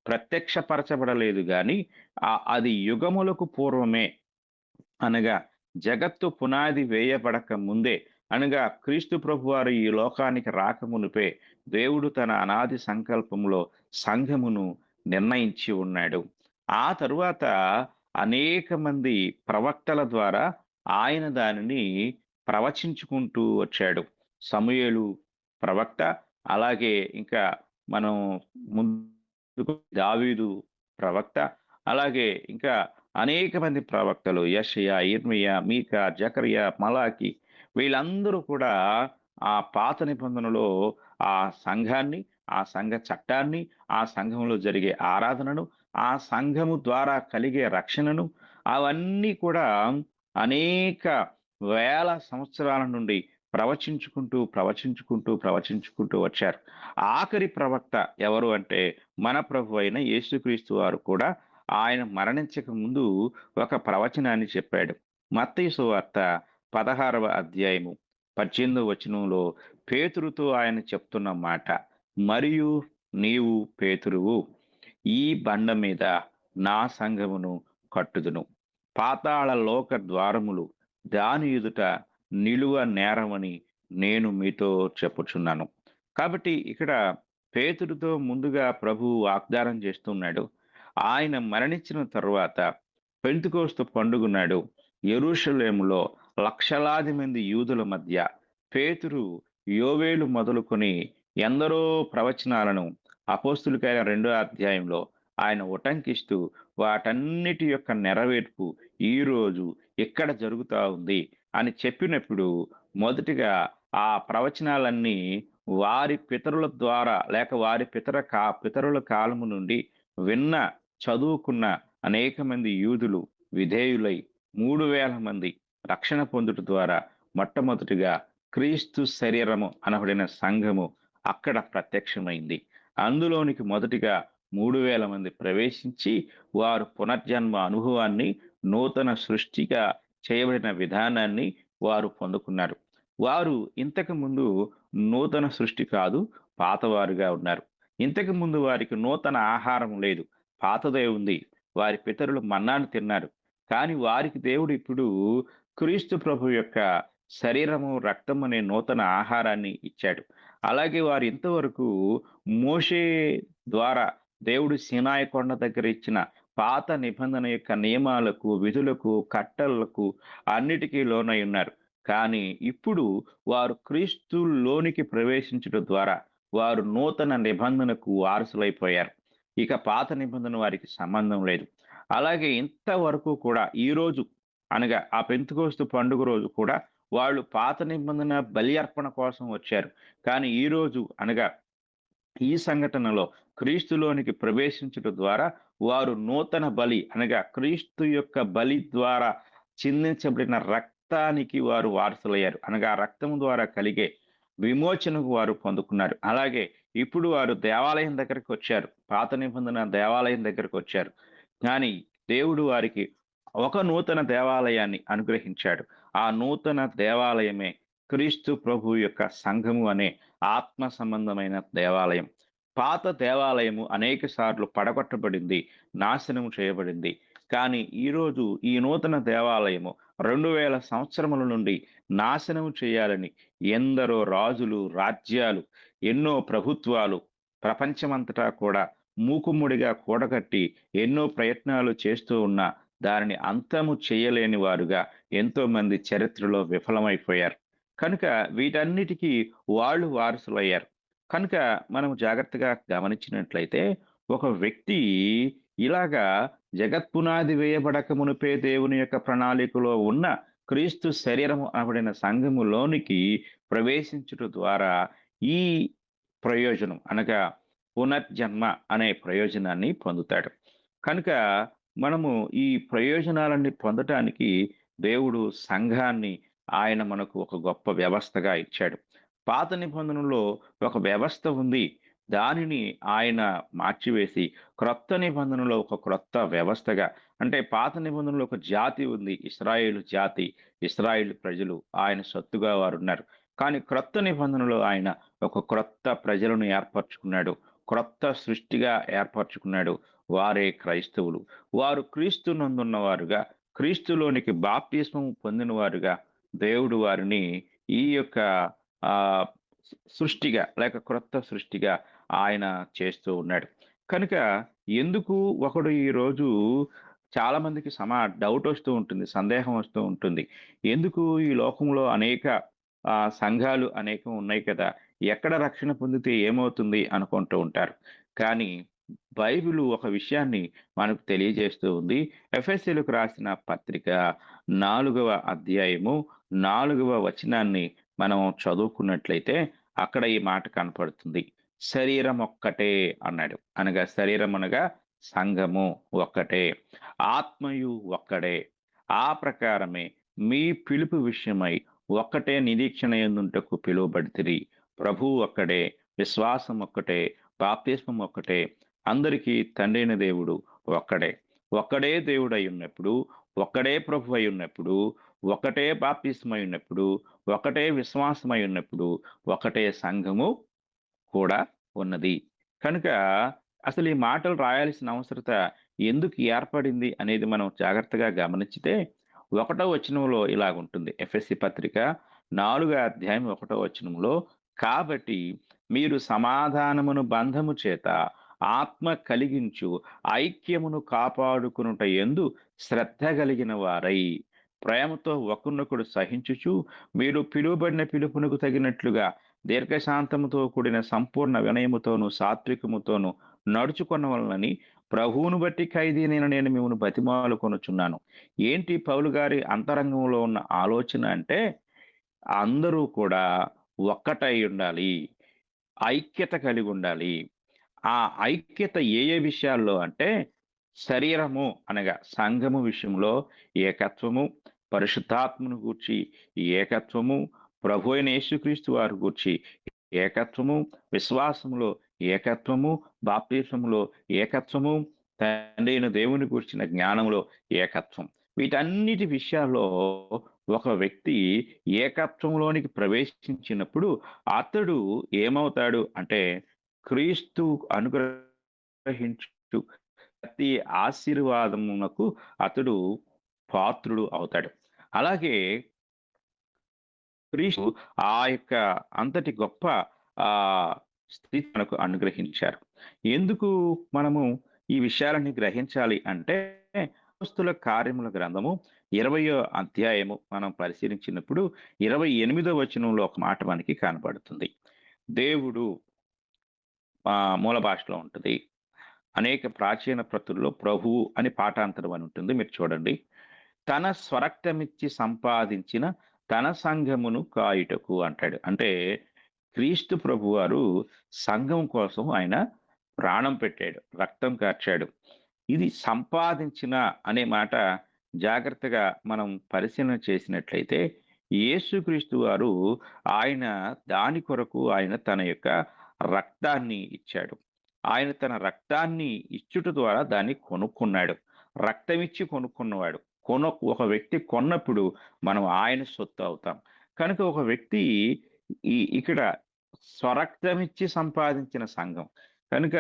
ప్రత్యక్షపరచబడలేదు, కానీ అది యుగములకు పూర్వమే అనగా జగత్తు పునాది వేయబడక ముందే, అనగా క్రీస్తు ప్రభువారు ఈ లోకానికి రాకమునుపే దేవుడు తన అనాది సంకల్పంలో సంఘమును నిర్ణయించి ఉన్నాడు. ఆ తరువాత అనేక మంది ప్రవక్తల ద్వారా ఆయన దానిని ప్రవచించుకుంటూ వచ్చాడు. సమూయేలు ప్రవక్త, అలాగే ఇంకా మనం ముందుకు దావీదు ప్రవక్త, అలాగే ఇంకా అనేక మంది ప్రవక్తలు, యెషయా, ఇర్మియా, మీకా, జకరియా, మలాకి, వీళ్ళందరూ కూడా ఆ పాత నిబంధనలో ఆ సంఘాన్ని, ఆ సంఘ చట్టాన్ని, ఆ సంఘంలో జరిగే ఆరాధనను, ఆ సంఘము ద్వారా కలిగే రక్షణను, అవన్నీ కూడా అనేక వేల సంవత్సరాల నుండి ప్రవచించుకుంటూ వచ్చారు. ఆఖరి ప్రవక్త ఎవరు అంటే మన ప్రభు అయిన యేసుక్రీస్తు వారు కూడా ఆయన మరణించక ముందు ఒక ప్రవచనాన్ని చెప్పాడు. మత్తయి సువార్త 16వ అధ్యాయము 18వ వచనంలో పేతురుతో ఆయన చెప్తున్న మాట, మరియు నీవు పేతురువు, ఈ బండ మీద నా సంఘమును కట్టుదును, పాతాళ లోక ద్వారములు దాని ఎదుట నిలువ నేరమని నేను మీతో చెప్పుచున్నాను. కాబట్టి ఇక్కడ పేతురుతో ముందుగా ప్రభువు వాగ్దానం చేస్తున్నాడు. ఆయన మరణించిన తరువాత పెంతెకోస్తు పండుగ నాడు యెరూషలేములో లక్షలాది మంది యూదుల మధ్య పేతురు యోవేలు మొదలుకొని ఎందరో ప్రవచనాలను అపోస్తులకైన 2వ అధ్యాయంలో ఆయన ఉటంకిస్తూ వాటన్నిటి యొక్క నెరవేర్పు ఈ రోజు ఇక్కడ జరుగుతా ఉంది అని చెప్పినప్పుడు మొదటిగా ఆ ప్రవచనాలన్నీ వారి పితరుల ద్వారా లేక వారి పితరుల కాలము నుండి విన్న చదువుకున్న అనేక మంది యూదులు విధేయులై 3,000 మంది రక్షణ పొందుట ద్వారా మొట్టమొదటిగా క్రీస్తు శరీరము అనబడిన సంఘము అక్కడ ప్రత్యక్షమైంది. అందులోనికి మొదటిగా 3,000 మంది ప్రవేశించి వారు పునర్జన్మ అనుభవాన్ని, నూతన సృష్టిగా చేయబడిన విధానాన్ని వారు పొందుకున్నారు. వారు ఇంతకు ముందు నూతన సృష్టి కాదు, పాతవారుగా ఉన్నారు. ఇంతకు ముందు వారికి నూతన ఆహారం లేదు, పాతదే ఉంది. వారి పితరులు మన్నాను తిన్నారు. కానీ వారికి దేవుడు ఇప్పుడు క్రీస్తు ప్రభు యొక్క శరీరము, రక్తం అనే నూతన ఆహారాన్ని ఇచ్చాడు. అలాగే వారు ఇంతవరకు మోషే ద్వారా దేవుడు సీనాయి కొండ దగ్గర ఇచ్చిన పాత నిబంధన యొక్క నియమాలకు, విధులకు, కట్టలకు అన్నిటికీ లోనై ఉన్నారు. కానీ ఇప్పుడు వారు క్రీస్తులోనికి ప్రవేశించడం ద్వారా వారు నూతన నిబంధనకు వారసులైపోయారు. ఇక పాత నిబంధన వారికి సంబంధం లేదు. అలాగే ఇంతవరకు కూడా ఈ రోజు అనగా ఆ పెంతెకోస్తు పండుగ రోజు కూడా వాళ్ళు పాత నిబంధన బలి అర్పణ కోసం వచ్చారు. కానీ ఈ రోజు అనగా ఈ సంఘటనలో క్రీస్తులోనికి ప్రవేశించడం ద్వారా వారు నూతన బలి అనగా క్రీస్తు యొక్క బలి ద్వారా చిందించబడిన రక్తానికి వారు వారసులయ్యారు. అనగా రక్తం ద్వారా కలిగే విమోచనకు వారు పొందుకున్నారు. అలాగే ఇప్పుడు వారు దేవాలయం దగ్గరికి వచ్చారు, పాత నిబంధన దేవాలయం దగ్గరికి వచ్చారు. కానీ దేవుడు వారికి ఒక నూతన దేవాలయాన్ని అనుగ్రహించాడు. ఆ నూతన దేవాలయమే క్రీస్తు ప్రభు యొక్క సంఘము అనే ఆత్మ సంబంధమైన దేవాలయం. పాత దేవాలయము అనేక సార్లు పడగొట్టబడింది, నాశనం చేయబడింది. కానీ ఈరోజు ఈ నూతన దేవాలయము 2000 సంవత్సరముల నుండి నాశనం చేయాలని ఎందరో రాజులు, రాజ్యాలు, ఎన్నో ప్రభుత్వాలు ప్రపంచమంతటా కూడా మూకుమ్ముడిగా కూడగట్టి ఎన్నో ప్రయత్నాలు చేస్తూ ఉన్న దానిని అంతము చేయలేని వారుగా ఎంతో మంది చరిత్రలో విఫలమైపోయారు. కనుక వీటన్నిటికీ వాళ్ళు వారసులయ్యారు. కనుక మనం జాగ్రత్తగా గమనించినట్లయితే ఒక వ్యక్తి ఇలాగా జగత్పునాది వేయబడక మునిపే దేవుని యొక్క ప్రణాళికలో ఉన్న క్రీస్తు శరీరము అనబడిన సంఘములోనికి ప్రవేశించుట ద్వారా ఈ ప్రయోజనం అనగా పునర్జన్మ అనే ప్రయోజనాన్ని పొందుతాడు. కనుక మనము ఈ ప్రయోజనాలన్నీ పొందటానికి దేవుడు సంఘాన్ని ఆయన మనకు ఒక గొప్ప వ్యవస్థగా ఇచ్చాడు. పాత నిబంధనలో ఒక వ్యవస్థ ఉంది, దానిని ఆయన మార్చివేసి క్రొత్త నిబంధనలో ఒక క్రొత్త వ్యవస్థగా, అంటే పాత నిబంధనలో ఒక జాతి ఉంది, ఇశ్రాయేలు జాతి, ఇశ్రాయేలు ప్రజలు, ఆయన సొత్తుగా వారు ఉన్నారు. కానీ క్రొత్త నిబంధనలో ఆయన ఒక క్రొత్త ప్రజలను ఏర్పరచుకున్నాడు, క్రొత్త సృష్టిగా ఏర్పరచుకున్నాడు. వారే క్రైస్తవులు. వారు క్రీస్తు నందున్నవారుగా, క్రీస్తులోనికి బాప్తిస్మం పొందిన వారుగా దేవుడు వారిని ఈ యొక్క సృష్టిగా లేక క్రొత్త సృష్టిగా ఆయన చేస్తూ ఉన్నాడు. కనుక ఎందుకు ఒకడు ఈరోజు చాలా మందికి డౌట్ వస్తూ ఉంటుంది, సందేహం వస్తూ ఉంటుంది. ఎందుకు ఈ లోకంలో అనేక సంఘాలు అనేకం ఉన్నాయి కదా, ఎక్కడ రక్షణ పొందితే ఏమవుతుంది అనుకుంటూ ఉంటారు. కానీ బైబిల్ ఒక విషయాన్ని మనకు తెలియజేస్తూ ఉంది. ఎఫెసీయులకు రాసిన పత్రిక 4వ అధ్యాయము 4వ వచనాన్ని మనం చదువుకున్నట్లయితే అక్కడ ఈ మాట కనపడుతుంది. శరీరం ఒక్కటే అన్నాడు. అనగా శరీరం అనగా సంఘము ఒక్కటే, ఆత్మయు ఒక్కడే. ఆ ప్రకారమే మీ పిలుపు విషయమై ఒక్కటే నిరీక్షణ యందుంటకు పిలువబడితిరి. ప్రభువు ఒక్కడే, విశ్వాసం ఒక్కటే, బాప్తిస్మం ఒక్కటే, అందరికీ తండ్రైన దేవుడు ఒక్కడే. ఒక్కడే దేవుడై ఉన్నప్పుడు, ఒక్కడే ప్రభు అయి ఉన్నప్పుడు, ఒకటే బాప్తిస్మై ఉన్నప్పుడు, ఒకటే విశ్వాసమై ఉన్నప్పుడు, ఒకటే సంఘము కూడా ఉన్నది. కనుక అసలు ఈ మాటలు రాయాల్సిన అవసరత ఎందుకు ఏర్పడింది అనేది మనం జాగ్రత్తగా గమనించితే, 1వ వచనంలో ఇలాగుంటుంది. ఎఫెసీ పత్రిక 4వ అధ్యాయం 1వ వచనంలో, కాబట్టి మీరు సమాధానమును బంధము చేత ఆత్మ కలిగించు ఐక్యమును కాపాడుకొనుట యందు శ్రద్ధ కలిగిన వారై, ప్రేమతో ఒకరినొకడు సహించుచు, మీరు పిలువబడిన పిలుపునకు తగినట్లుగా దీర్ఘశాంతముతో కూడిన సంపూర్ణ వినయముతోను సాత్వికముతోను నడుచుకొనవలనని ప్రభువును బట్టి ఖైదీనైన నేను మిమ్మల్ని బతిమాలుకొనుచున్నాను. ఏంటి పౌలు గారి అంతరంగంలో ఉన్న ఆలోచన అంటే, అందరూ కూడా ఒక్కటై ఉండాలి, ఐక్యత కలిగి ఉండాలి. ఆ ఐక్యత ఏ ఏ విషయాల్లో అంటే, శరీరము అనగా సంఘము విషయంలో ఏకత్వము, పరిశుద్ధాత్మను గూర్చి ఏకత్వము, ప్రభు అయిన యేసుక్రీస్తు వారి గూర్చి ఏకత్వము, విశ్వాసములో ఏకత్వము, బాప్తిస్మములో ఏకత్వము, తండ్రి అయిన దేవుని గూర్చిన జ్ఞానంలో ఏకత్వం. వీటన్నిటి విషయాల్లో ఒక వ్యక్తి ఏకత్వంలోనికి ప్రవేశించినప్పుడు అతడు ఏమవుతాడు అంటే, క్రీస్తు అనుగ్రహించు ప్రతి ఆశీర్వాదమునకు అతడు పాత్రుడు అవుతాడు. అలాగే క్రీస్తు ఆ యొక్క అంతటి గొప్ప స్థితి మనకు అనుగ్రహించారు. ఎందుకు మనము ఈ విషయాలని గ్రహించాలి అంటే, అపోస్తలుల కార్యముల గ్రంథము 20వ అధ్యాయము మనం పరిశీలించినప్పుడు 28వ వచనంలో ఒక మాట మనకి కనపడుతుంది. దేవుడు మూల భాషలో ఉంటుంది. అనేక ప్రాచీన ప్రతుల్లో ప్రభువు అని పాఠాంతరం అని ఉంటుంది. మీరు చూడండి. తన స్వరక్తమిచ్చి సంపాదించిన తన సంఘమును కాయుటకు అంటాడు. అంటే క్రీస్తు ప్రభువారు సంఘం కోసం ఆయన ప్రాణం పెట్టాడు, రక్తం కార్చాడు. ఇది సంపాదించిన అనే మాట జాగ్రత్తగా మనం పరిశీలన చేసినట్లయితే, యేసుక్రీస్తు వారు ఆయన దాని కొరకు ఆయన తన యొక్క రక్తాన్ని ఇచ్చాడు. ఆయన తన రక్తాన్ని ఇచ్చుట ద్వారా దాన్ని కొనుక్కున్నాడు. రక్తం ఇచ్చి కొనుక్కున్నవాడు. ఒక వ్యక్తి కొన్నప్పుడు మనం ఆయన సొత్తు అవుతాం. కనుక ఒక వ్యక్తి ఇక్కడ స్వరక్తమిచ్చి సంపాదించిన సంఘం కనుక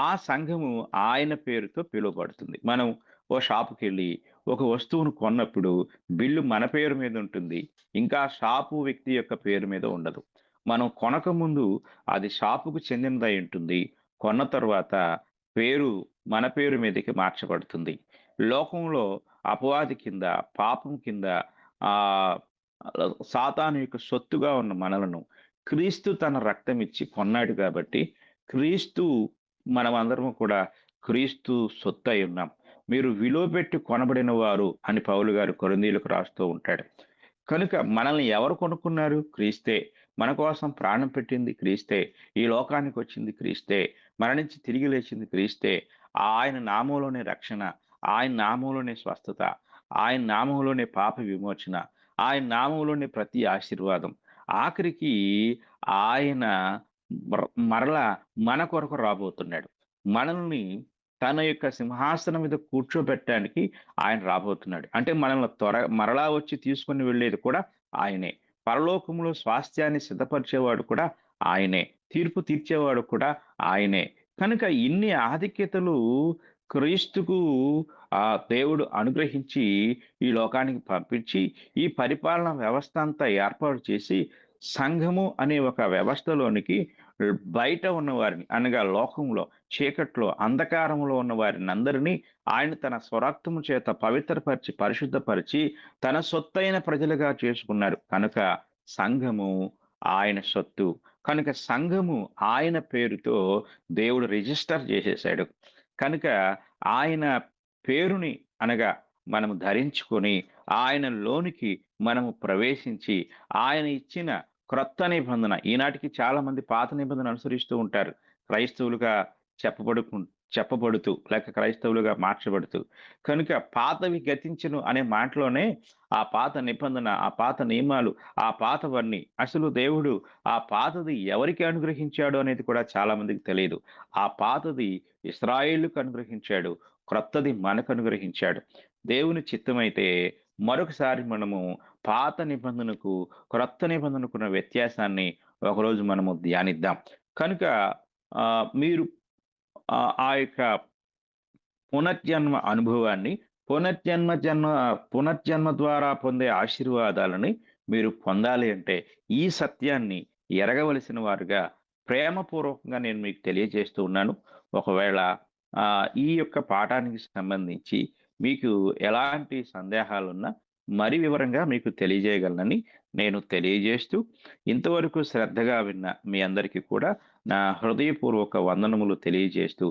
ఆ సంఘము ఆయన పేరుతో పిలువబడుతుంది. మనం ఓ షాపుకి వెళ్ళి ఒక వస్తువును కొన్నప్పుడు బిల్లు మన పేరు మీద ఉంటుంది, ఇంకా షాపు వ్యక్తి యొక్క పేరు మీద ఉండదు. మనం కొనక ముందు అది షాపుకు చెందినదై ఉంటుంది, కొన్న తర్వాత పేరు మన పేరు మీదకి మార్చబడుతుంది. లోకంలో అపవాది కింద, పాపం కింద సాతాను యొక్క సొత్తుగా ఉన్న మనలను క్రీస్తు తన రక్తం ఇచ్చి కొన్నాడు. కాబట్టి క్రీస్తు మనమందరము కూడా క్రీస్తు సొత్తు అయి ఉన్నాం. మీరు విలువ పెట్టి కొనబడిన వారు అని పౌలు గారు కొరింథీయులకు రాస్తూ ఉంటాడు. కనుక మనల్ని ఎవరు కొనుక్కున్నారు? క్రీస్తే. మన కోసం ప్రాణం పెట్టింది క్రీస్తే. ఈ లోకానికి వచ్చింది క్రీస్తే. మరణించి తిరిగి లేచింది క్రీస్తే. ఆయన నామంలోనే రక్షణ, ఆయన నామంలోనే స్వస్థత, ఆయన నామంలోనే పాప విమోచన, ఆయన నామంలోనే ప్రతి ఆశీర్వాదం. ఆఖరికి ఆయన మరలా మన కొరకు రాబోతున్నాడు. మనల్ని తన యొక్క సింహాసనం మీద కూర్చోబెట్టడానికి ఆయన రాబోతున్నాడు. అంటే మనల్ని మరలా వచ్చి తీసుకుని వెళ్ళేది కూడా ఆయనే. పరలోకంలో స్వాస్థ్యాన్ని సిద్ధపరిచేవాడు కూడా ఆయనే. తీర్పు తీర్చేవాడు కూడా ఆయనే. కనుక ఇన్ని ఆధిక్యతలు క్రీస్తుకు దేవుడు అనుగ్రహించి ఈ లోకానికి పంపించి ఈ పరిపాలన వ్యవస్థ అంతా ఏర్పాటు చేసి సంఘము అనే ఒక వ్యవస్థలోనికి బయట ఉన్నవారిని అనగా లోకంలో చీకట్లో అంధకారంలో ఉన్న వారిని అందరినీ ఆయన తన స్వరక్తము చేత పవిత్రపరిచి పరిశుద్ధపరిచి తన సొత్తైన ప్రజలుగా చేసుకున్నారు. కనుక సంఘము ఆయన సొత్తు. కనుక సంఘము ఆయన పేరుతో దేవుడు రిజిస్టర్ చేసేసాడు. కనుక ఆయన పేరుని అనగా మనము ధరించుకొని ఆయన లోనికి మనము ప్రవేశించి ఆయన ఇచ్చిన క్రొత్త నిబంధన, ఈనాటికి చాలా మంది పాత నిబంధన అనుసరిస్తూ ఉంటారు, క్రైస్తవులుగా చెప్పబడుతూ లేక క్రైస్తవులుగా మార్చబడుతూ. కనుక పాతవి గతించును అనే మాటలోనే ఆ పాత నిబంధన, ఆ పాత నియమాలు, ఆ పాతవన్నీ అసలు దేవుడు ఆ పాతది ఎవరికి అనుగ్రహించాడు అనేది కూడా చాలా మందికి తెలియదు. ఆ పాతది ఇశ్రాయేలుకు అనుగ్రహించాడు, క్రొత్తది మనకు అనుగ్రహించాడు. దేవుని చిత్తమైతే మరొకసారి మనము పాత నిబంధనకు, క్రొత్త నిబంధనకున్న వ్యత్యాసాన్ని ఒకరోజు మనము ధ్యానిద్దాం. కనుక మీరు ఆ యొక్క పునర్జన్మ అనుభవాన్ని, పునర్జన్మ ద్వారా పొందే ఆశీర్వాదాలని మీరు పొందాలి అంటే ఈ సత్యాన్ని ఎరగవలసిన వారుగా ప్రేమపూర్వకంగా నేను మీకు తెలియజేస్తూ ఉన్నాను. ఒకవేళ ఈ యొక్క పాఠానికి సంబంధించి మీకు ఎలాంటి సందేహాలున్నా మరి వివరంగా మీకు తెలియజేయగలనని నేను తెలియజేస్తూ, ఇంతవరకు శ్రద్ధగా విన్న మీ అందరికీ కూడా నా హృదయపూర్వక వందనములు తెలియజేస్తూ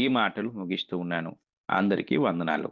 ఈ మాటలు ముగిస్తూ ఉన్నాను. అందరికీ వందనాలు.